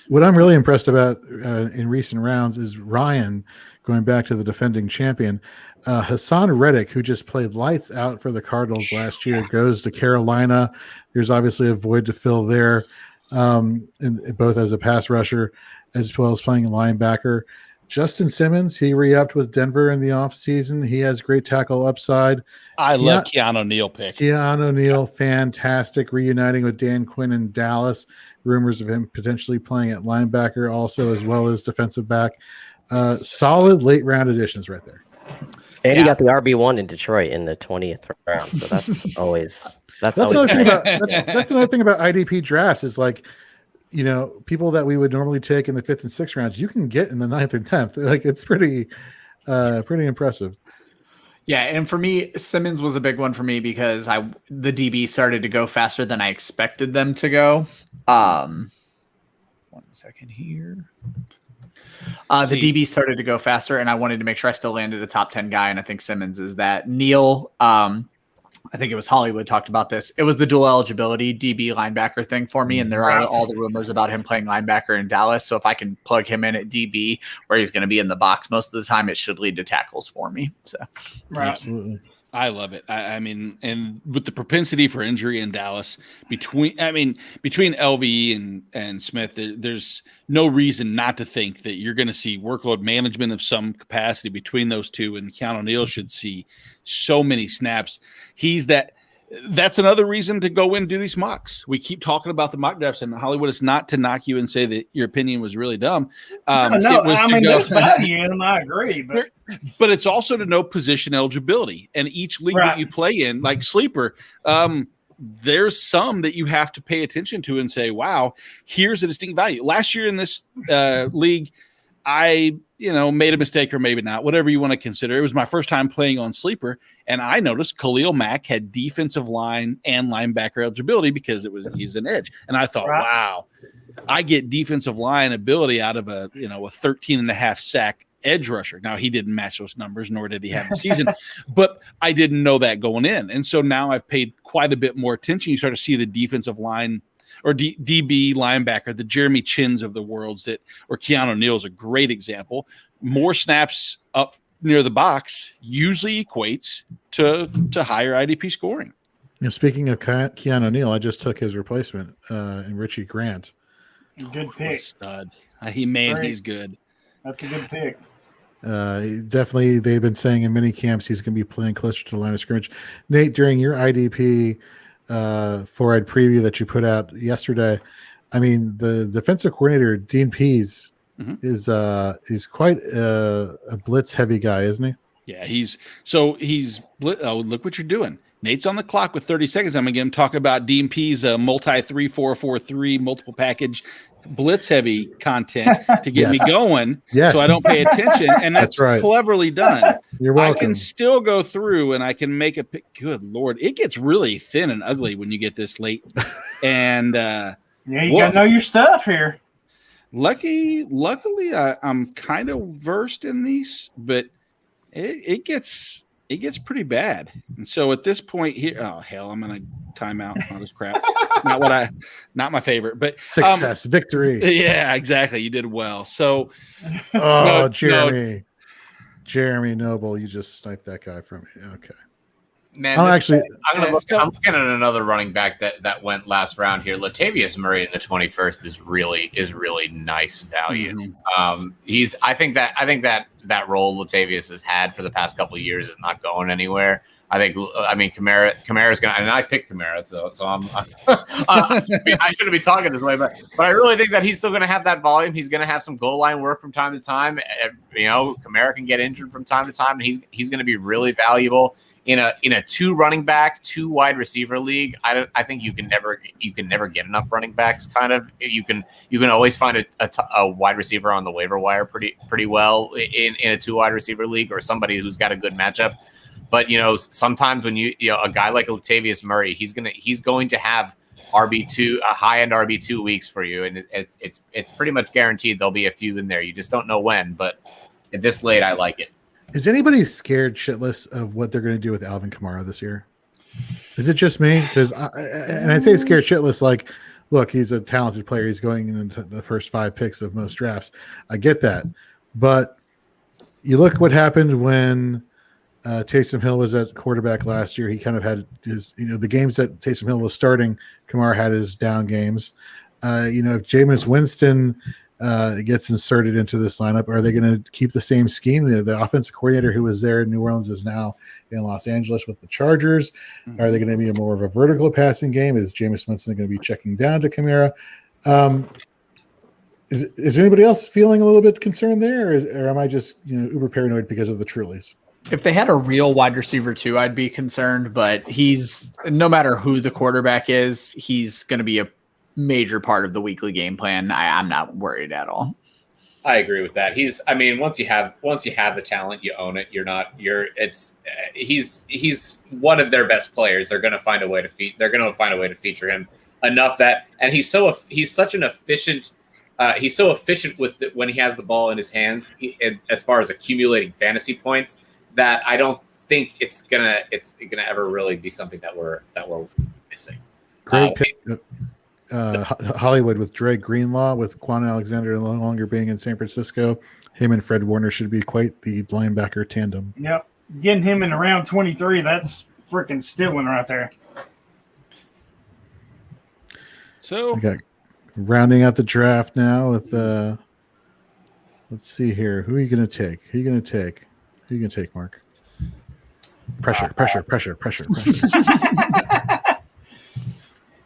What I'm really impressed about in recent rounds is Ryan, going back to the defending champion, Hassan Reddick, who just played lights out for the Cardinals last year, goes to Carolina. There's obviously a void to fill there, both as a pass rusher as well as playing a linebacker. Justin Simmons, he re-upped with Denver in the offseason. He has great tackle upside. I love Keanu Neal pick. Keanu Neal, fantastic, reuniting with Dan Quinn in Dallas. Rumors of him potentially playing at linebacker also, as well as defensive back. Solid late round additions right there. And you got the RB1 in Detroit in the 20th round. So that's always another thing about IDP drafts is like, you know, people that we would normally take in the 5th and 6th rounds, you can get in the 9th and 10th. Like, it's pretty impressive. Yeah, and for me, Simmons was a big one for me because the DB started to go faster than I expected them to go. 1 second here. The DB started to go faster, and I wanted to make sure I still landed a top 10 guy, and I think Simmons is that. Neal, I think it was Hollywood talked about this. It was the dual eligibility DB linebacker thing for me, and there are all the rumors about him playing linebacker in Dallas. So if I can plug him in at DB, where he's going to be in the box most of the time, it should lead to tackles for me. So, Absolutely. I love it. I mean, and with the propensity for injury in Dallas, between LVE and Smith, there's no reason not to think that you're going to see workload management of some capacity between those two, and Keanu Neal should see so many snaps. That's another reason to go in and do these mocks. We keep talking about the mock drafts, and Hollywood is not to knock you and say that your opinion was really dumb. There's value in them. I agree, but it's also to know position eligibility, and each league that you play in, like Sleeper, there's some that you have to pay attention to and say, wow, here's a distinct value. Last year in this league, I made a mistake, or maybe not, whatever you want to consider. It was my first time playing on Sleeper, and I noticed Khalil Mack had defensive line and linebacker eligibility because he's an edge. And I thought, wow, I get defensive line ability out of a 13.5 sack edge rusher. Now, he didn't match those numbers, nor did he have the season, but I didn't know that going in. And so now I've paid quite a bit more attention. You start to see the defensive line or DB linebacker, the Jeremy Chins of the worlds or Keanu Neal is a great example. More snaps up near the box usually equates to higher IDP scoring. Speaking of Keanu Neal, I just took his replacement in Richie Grant. Good pick. Stud. He's good. That's a good pick. Definitely, they've been saying in many camps he's going to be playing closer to the line of scrimmage. Nate, during your IDP four-eyed preview that you put out yesterday, I mean, the defensive coordinator Dean Pease is quite a blitz heavy guy, isn't he? Yeah, he's look what you're doing. Nate's on the clock with 30 seconds. I'm going to talk about Dean Pease multi 3-4-4-3 multiple package blitz heavy content to get me going, so I don't pay attention, and that's right. Cleverly done. You're welcome. I can still go through and I can make a pick. Good Lord, it gets really thin and ugly when you get this late. And you gotta know your stuff here. Luckily, I'm kind of versed in these, but it gets pretty bad. And so at this point here, oh hell, I'm gonna time out all this crap. Not my favorite, but success, victory. Yeah, exactly. You did well. So Jeremy Noble, you just sniped that guy from me. Okay. Man, I'm looking at another running back that went last round here. Latavius Murray in the 21st is really nice value. Mm-hmm. I think that role Latavius has had for the past couple of years is not going anywhere. I mean, Kamara's going to, and I picked Kamara, so I shouldn't be talking this way, but I really think that he's still going to have that volume. He's going to have some goal line work from time to time. Kamara can get injured from time to time, and he's going to be really valuable in a 2 running back, 2 wide receiver league, I think you can never get enough running backs. Kind of, you can always find a wide receiver on the waiver wire pretty well in a 2 wide receiver league, or somebody who's got a good matchup. But sometimes when you a guy like Latavius Murray, he's going to have RB2, a high end RB2 weeks for you, and it's pretty much guaranteed there'll be a few in there. You just don't know when, but at this late, I like it. Is anybody scared shitless of what they're going to do with Alvin Kamara this year? Is it just me? Because I say scared shitless, like, look, he's a talented player. He's going into the first 5 picks of most drafts. I get that, but you look what happened when Taysom Hill was at quarterback last year. He kind of had his, the games that Taysom Hill was starting, Kamara had his down games. If Jameis Winston gets inserted into this lineup, are they going to keep the same scheme? The offensive coordinator who was there in New Orleans is now in Los Angeles with the Chargers. Mm-hmm. Are they going to be more of a vertical passing game? Is Jameis Winston going to be checking down to Kamara? Is anybody else feeling a little bit concerned there, or am I just uber paranoid because of the Trulies? If they had a real wide receiver too, I'd be concerned, but he's, no matter who the quarterback is, he's going to be a major part of the weekly game plan. I'm not worried at all. I agree with that. Once you have the talent, you own it. He's one of their best players. They're going to find a way to feature him enough that, and he's such an efficient. He's so efficient with when he has the ball in his hands, as far as accumulating fantasy points, that I don't think it's gonna ever really be something that we're missing. Great pick. Hollywood with Dre Greenlaw, with Quan Alexander no longer being in San Francisco. Him and Fred Warner should be quite the linebacker tandem. Yep. Getting him in around 23, that's freaking stealing right there. So we got rounding out the draft now with let's see here. Who are you going to take? Who are you going to take, Mark? Pressure.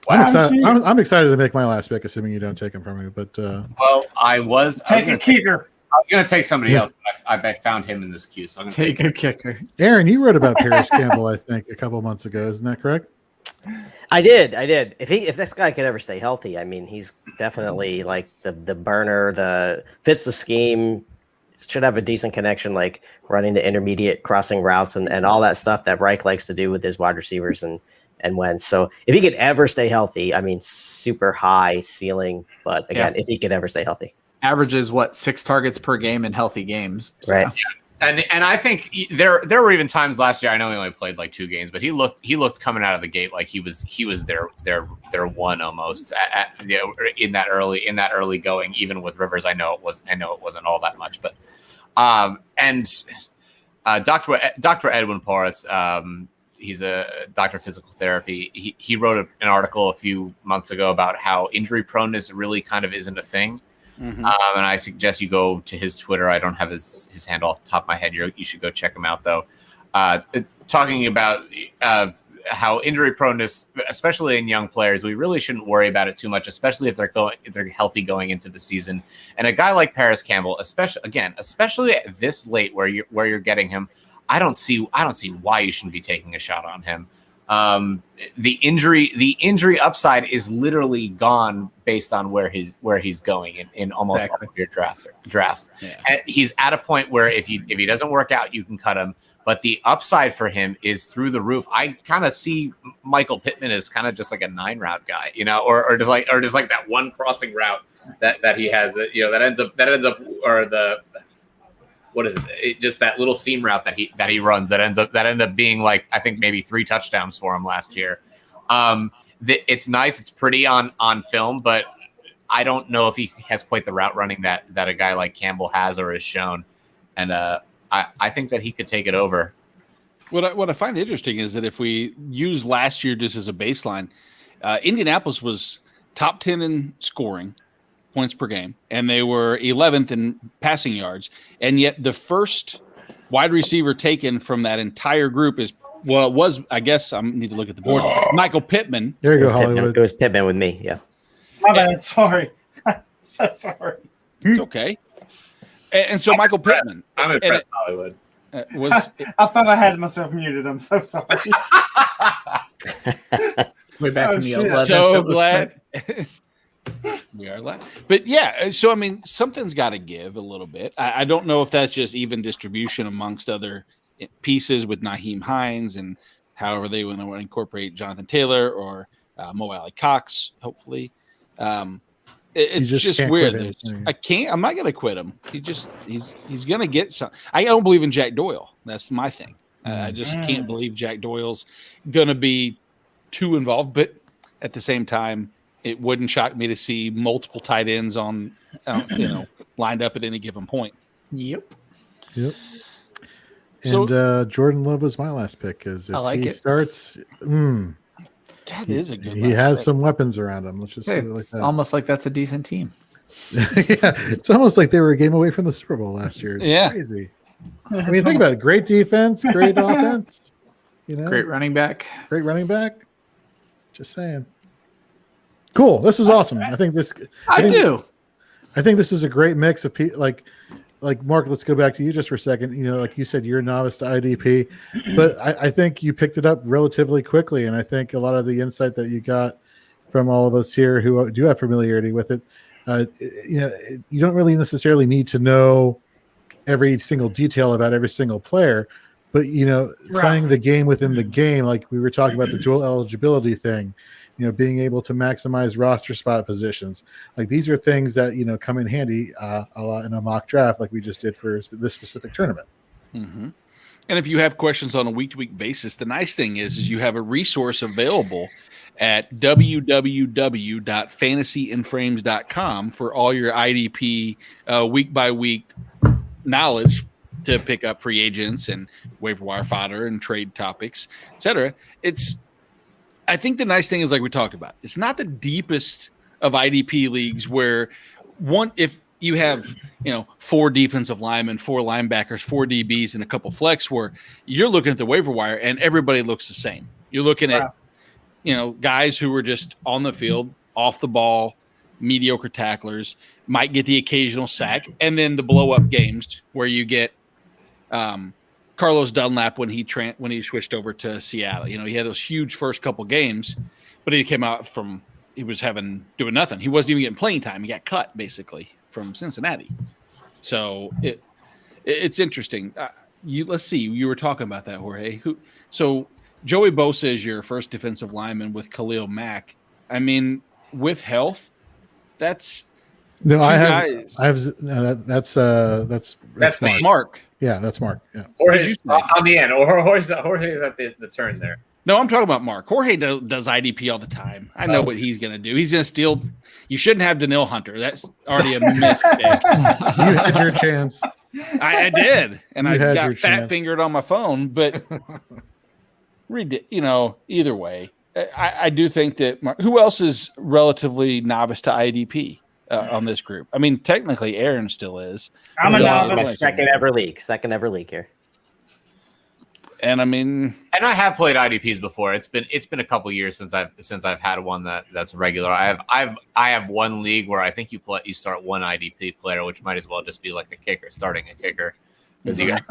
I'm excited to make my last pick, assuming you don't take him from me. But I was a kicker. I was going to take somebody else, but I found him in this queue, so I'm going to take a kicker. Aaron, you wrote about Paris Campbell, I think, a couple months ago. Isn't that correct? I did. If this guy could ever stay healthy, I mean, he's definitely like the burner, fits the scheme, should have a decent connection, like running the intermediate crossing routes and all that stuff that Reich likes to do with his wide receivers and Wentz. So if he could ever stay healthy, I mean, super high ceiling, but again, if he could ever stay healthy. Averages 6 targets per game in healthy games. So. Right. And I think there were even times last year. I know he only played like 2 games, but he looked coming out of the gate like he was their one almost in that early going. Even with Rivers, I know it wasn't all that much, but Dr. Edwin Porras, he's a doctor of physical therapy. He wrote an article a few months ago about how injury proneness really kind of isn't a thing. Mm-hmm. And I suggest you go to his Twitter. I don't have his handle off the top of my head. You should go check him out, though. Talking about how injury proneness, especially in young players, we really shouldn't worry about it too much, especially if they're healthy going into the season. And a guy like Paris Campbell, especially at this late where you're getting him, I don't see why you shouldn't be taking a shot on him. The injury upside is literally gone based on where he's going in almost all of your drafts. Yeah. And he's at a point where if he doesn't work out, you can cut him. But the upside for him is through the roof. I kind of see Michael Pittman as kind of just like a 9-route guy, or just like that one crossing route that he has, that ends up, or the. What is it? Just that little seam route that he runs that ended up being like, I think maybe 3 touchdowns for him last year. It's nice, it's pretty on film, but I don't know if he has quite the route running that a guy like Campbell has or has shown. And I think that he could take it over. What I find interesting is that if we use last year just as a baseline, Indianapolis was top 10 in scoring points per game, and they were 11th in passing yards. And yet the first wide receiver taken from that entire group I guess I need to look at the board. Michael Pittman. There you go, Hollywood. It was Pittman with me. Yeah. My bad. Sorry. So sorry. It's okay. And so Michael Pittman. I'm impressed, Hollywood. Was I thought I had myself muted. I'm so sorry. Way back in the 11th. so it was glad we are glad. But yeah, so I mean, something's got to give a little bit. I don't know if that's just even distribution amongst other pieces with Naheem Hines and however they want to incorporate Jonathan Taylor or Mo Alley Cox. Hopefully, it's just weird. I'm not going to quit him. He's going to get some. I don't believe in Jack Doyle. That's my thing. I just can't believe Jack Doyle's going to be too involved. But at the same time, it wouldn't shock me to see multiple tight ends on, lined up at any given point. Yep. And Jordan Love was my last pick because if he starts, that is a good. He has some weapons around him. Let's just put it like that. Almost like that's a decent team. Yeah, it's almost like they were a game away from the Super Bowl last year. It's crazy. I mean, think about it. Great defense, great offense. Great running back. Just saying. Cool. This is awesome. I think this is a great mix of people. Like Mark, let's go back to you just for a second. Like you said, you're a novice to IDP, but I think you picked it up relatively quickly. And I think a lot of the insight that you got from all of us here who do have familiarity with it, you don't really necessarily need to know every single detail about every single player, but playing the game within the game, like we were talking about the dual eligibility thing, being able to maximize roster spot positions. Like these are things that, come in handy a lot in a mock draft like we just did for this specific tournament. Mm-hmm. And if you have questions on a week-to-week basis, the nice thing is you have a resource available at www.fantasyandframes.com for all your IDP week-by-week knowledge to pick up free agents and waiver wire fodder and trade topics, etc. I think the nice thing is, like we talked about, it's not the deepest of IDP leagues where if you have, 4 defensive linemen, 4 linebackers, 4 DBs, and a couple flex, where you're looking at the waiver wire and everybody looks the same. You're looking at, guys who are just on the field, off the ball, mediocre tacklers, might get the occasional sack, and then the blow up games where you get Carlos Dunlap when he switched over to Seattle. He had those huge first couple games, but he came out he was doing nothing. He wasn't even getting playing time. He got cut basically from Cincinnati. So it's interesting. Let's see. You were talking about that, Jorge. So Joey Bosa is your first defensive lineman with Khalil Mack. I mean, with health, that's that's Mark. Yeah, that's Mark. Yeah. Jorge's on the end. Jorge's at the turn there. No, I'm talking about Mark. Jorge does IDP all the time. I know what he's going to do. He's going to steal. You shouldn't have Danielle Hunter. That's already a missed pick. You had your chance. I did, and I got fat fingered on my phone. But either way, I do think that Mark, who else is relatively novice to IDP on this group? I mean, technically, Aaron still is. I'm a novice. Second ever league here. And I mean, and I have played IDPs before. It's been a couple years since I've had one that's regular. I have one league where I think you start one IDP player, which might as well just be like a kicker, starting a kicker, because you can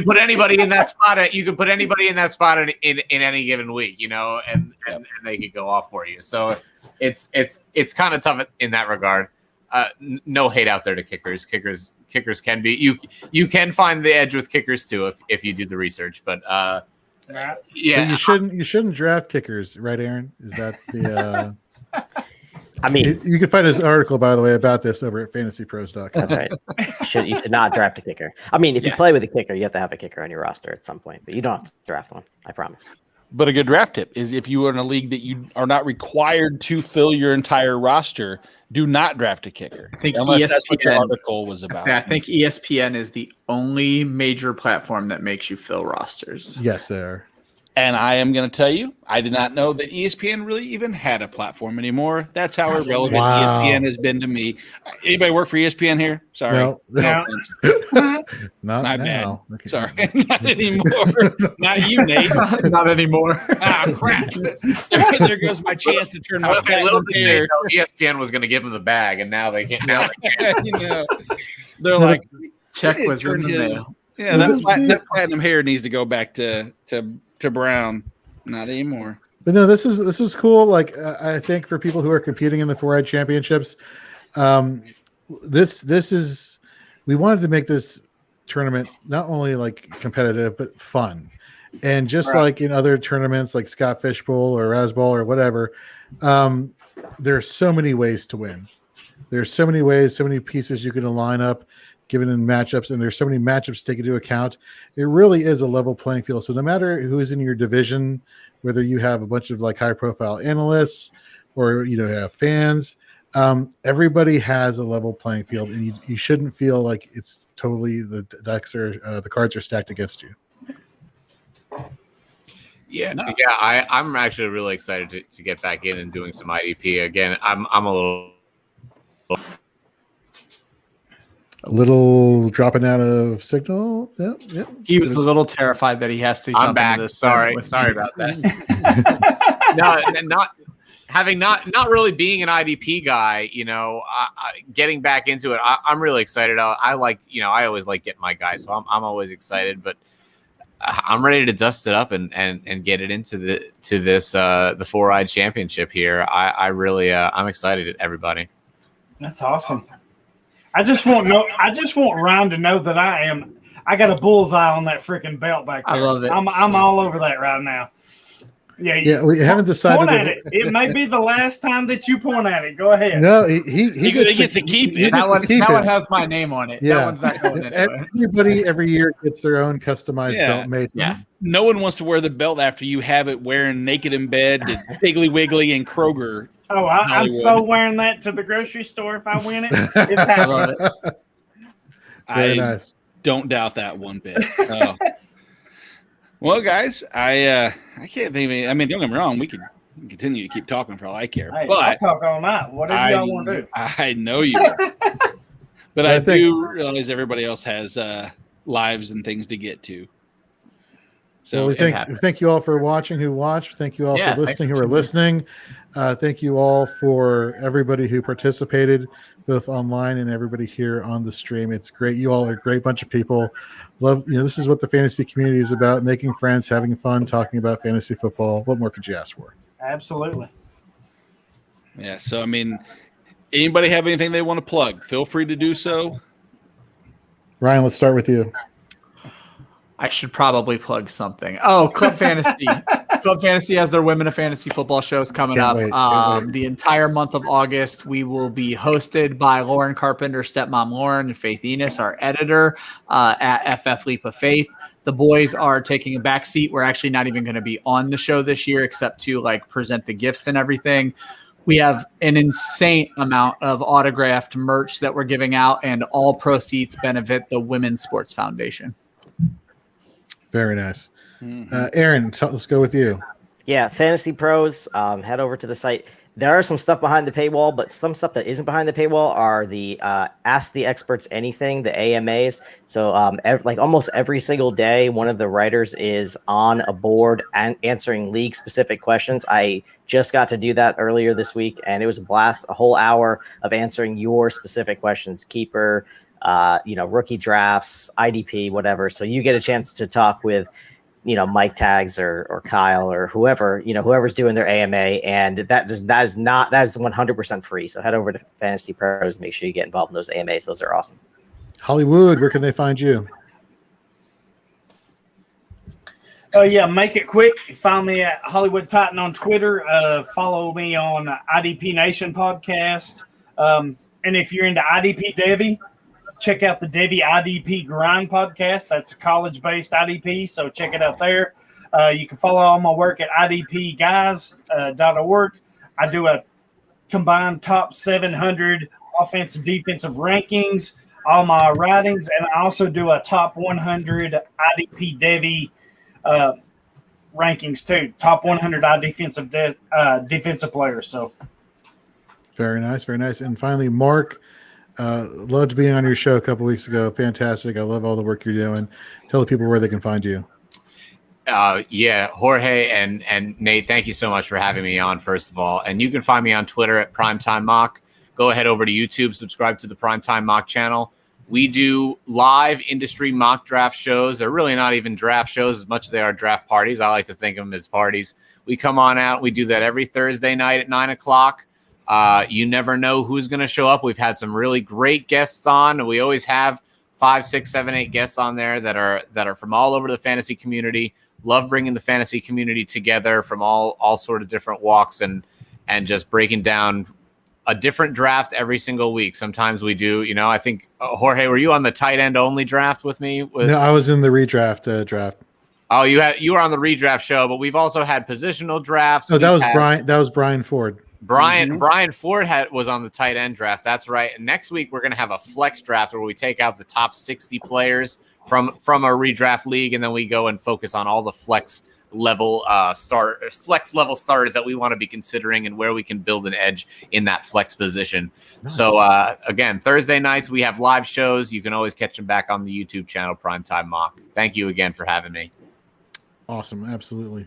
put anybody in that spot. You can put anybody in that spot in any given week, and they could go off for you. So it's kind of tough in that regard. No hate out there to kickers. Kickers can be you can find the edge with kickers too if you do the research. But yeah, but you shouldn't draft kickers, right, Aaron? Is that the? I mean, you can find his article, by the way, about this over at fantasypros.com. That's right. You should not draft a kicker. I mean, if you play with a kicker, you have to have a kicker on your roster at some point, but you don't have to draft one. I promise. But a good draft tip is if you are in a league that you are not required to fill your entire roster, do not draft a kicker. I think ESPN, that's what your article was about. I think ESPN is the only major platform that makes you fill rosters. Yes, they are. And I am going to tell you, I did not know that ESPN really even had a platform anymore. That's how irrelevant ESPN has been to me. Anybody work for ESPN here? Sorry. No. Not bad. Okay. Sorry. Not anymore. Not you, Nate. Not anymore. Crap. There goes my chance to turn my back. ESPN was going to give him the bag, and now they can't. They're like, check was in the mail. Yeah, that platinum hair needs to go back to brown. Not anymore. But no, this was cool. Like I think for people who are competing in the 4-Eyed Championships, this is we wanted to make this tournament not only like competitive but fun, and just like in other tournaments like Scott Fish Bowl or Razzball or whatever, there are so many ways to win. There's so many ways, so many pieces you can line up, given in matchups, and there's so many matchups to take into account. It really is a level playing field. So no matter who's in your division, whether you have a bunch of like high profile analysts or have fans, everybody has a level playing field, and you shouldn't feel like it's totally the cards are stacked against you. I'm actually really excited to get back in and doing some IDP again. I'm a little dropping out of signal. Yeah. He was a little terrified that he has to. I'm back. Sorry about that. Not really being an IDP guy. Getting back into it, I'm really excited. I always like getting my guys, so I'm always excited. But I'm ready to dust it up and get it into the 4-Eyed Championship here. I'm excited, everybody. That's awesome. I just want Ryan to know that I got a bullseye on that freaking belt back there. I love it. I'm all over that right now. Yeah, we haven't decided. Point at it. It may be the last time that you point at it. Go ahead. No, he gets to keep it. That one has my name on it. Yeah. That one's not going anywhere. Everybody every year gets their own customized belt made. Yeah. No one wants to wear the belt after you have it wearing Naked in Bed, Piggly Wiggly, and Kroger. Oh, I'm so wearing that to the grocery store if I win it. It's happening. Very nice. Don't doubt that one bit. Well, guys, I can't think of any. I mean, don't get me wrong. We can continue to keep talking for all I care. Hey, but I'll talk all night. Whatever y'all want to do. I know you are. But I do realize everybody else has lives and things to get to. So we thank you all for watching who watched. Thank you all for listening who are listening. Thank you all for everybody who participated, both online and everybody here on the stream. It's great. You all are a great bunch of people. Love, this is what the fantasy community is about: making friends, having fun, talking about fantasy football. What more could you ask for? Absolutely. Yeah. So, I mean, anybody have anything they want to plug? Feel free to do so. Ryan, let's start with you. I should probably plug something. Oh, Club Fantasy. Club Fantasy has their Women of Fantasy Football shows coming up. The entire month of August, we will be hosted by Lauren Carpenter, Stepmom Lauren, and Faith Enos, our editor, at FF Leap of Faith. The boys are taking a back seat. We're actually not even going to be on the show this year except to present the gifts and everything. We have an insane amount of autographed merch that we're giving out, and all proceeds benefit the Women's Sports Foundation. Very nice. Aaron, let's go with you. Yeah, Fantasy Pros, head over to the site. There are some stuff behind the paywall, but some stuff that isn't behind the paywall are the Ask the Experts Anything, the AMAs. So almost every single day, one of the writers is on a board and answering league-specific questions. I just got to do that earlier this week, and it was a blast, a whole hour of answering your specific questions, keeper, rookie drafts, IDP, whatever. So you get a chance to talk with Mike Tags or Kyle or whoever, whoever's doing their AMA, and that is 100% free. So head over to Fantasy Pros, make sure you get involved in those AMAs. Those are awesome. Hollywood, where can they find you? Oh yeah, make it quick. Find me at Hollywood Titan on Twitter. Follow me on IDP Nation podcast. And if you're into IDP Devy, check out the Devy IDP Grind podcast. That's a college-based IDP, so check it out there. You can follow all my work at idpguys.org. I do a combined top 700 offensive defensive rankings, all my writings, and I also do a top 100 IDP Devy rankings too. Top 100 defensive players. So very nice, very nice. And finally, Mark. Loved being on your show a couple weeks ago. Fantastic. I love all the work you're doing. Tell the people where they can find you. Jorge and Nate, thank you so much for having me on, first of all. And you can find me on Twitter at Primetime Mock. Go ahead over to YouTube, subscribe to the Primetime Mock channel. We do live industry mock draft shows. They're really not even draft shows as much as they are draft parties. I like to think of them as parties. We come on out. We do that every Thursday night at 9 o'clock. You never know who's going to show up. We've had some really great guests on. We always have 5, 6, 7, 8 guests on there that are from all over the fantasy community. Love bringing the fantasy community together from all sort of different walks and just breaking down a different draft every single week. Sometimes we do, I think, Jorge, were you on the tight end only draft with me? No, I was in the redraft draft. Oh, you were on the redraft show, but we've also had positional drafts. Oh, that was Brian Ford. Brian Ford was on the tight end draft. That's right. And next week we're going to have a flex draft where we take out the top 60 players from a redraft league, and then we go and focus on all the flex level starters that we want to be considering and where we can build an edge in that flex position. Nice. So again, Thursday nights we have live shows. You can always catch them back on the YouTube channel Primetime Mock. Thank you again for having me. Awesome, absolutely.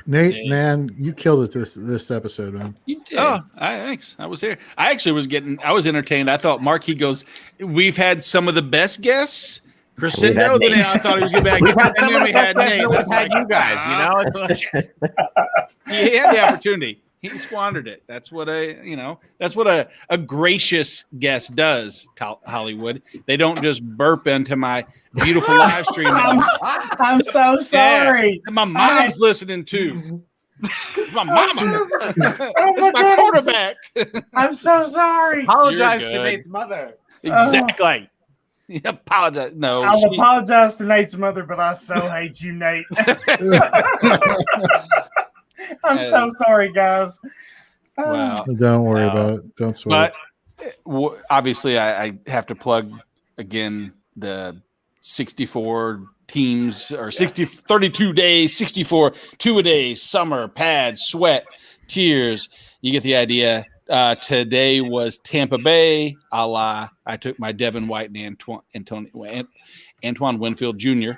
Nate, man, you killed it this episode, man. You did. Oh, thanks. I was here. I was entertained. I thought Mark, he goes, we've had some of the best guests. Crescendo, then I thought he was going to be back. And then we had Nate. That's like, you guys, He had the opportunity. He squandered it. That's what a gracious guest does, Hollywood. They don't just burp into my beautiful live stream. I'm so sorry. Yeah. My mom's listening too. My mama. That's my quarterback. I'm so sorry. Apologize to Nate's mother. Exactly. Apologize. No, I'll apologize to Nate's mother, but I so hate you, Nate. I'm so sorry, guys. Wow. Don't worry about it. Don't sweat. But obviously, I have to plug again the 64 teams or 32 days, 64 2-a-days, summer, pads, sweat, tears. You get the idea. Today was Tampa Bay, I took my Devin White and Antoine Winfield Jr.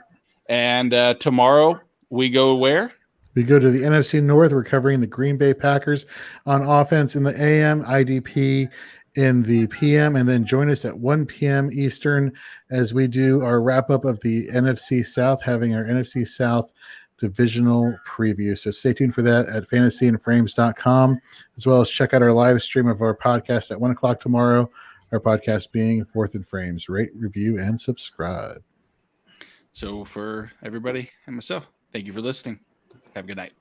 And tomorrow we go where? We go to the NFC North. We're covering the Green Bay Packers on offense in the AM, IDP in the PM, and then join us at 1 p.m. Eastern as we do our wrap-up of the NFC South, having our NFC South divisional preview. So stay tuned for that at fantasyandframes.com, as well as check out our live stream of our podcast at 1 o'clock tomorrow, our podcast being Fourth and Frames. Rate, review, and subscribe. So for everybody and myself, thank you for listening. Have a good night.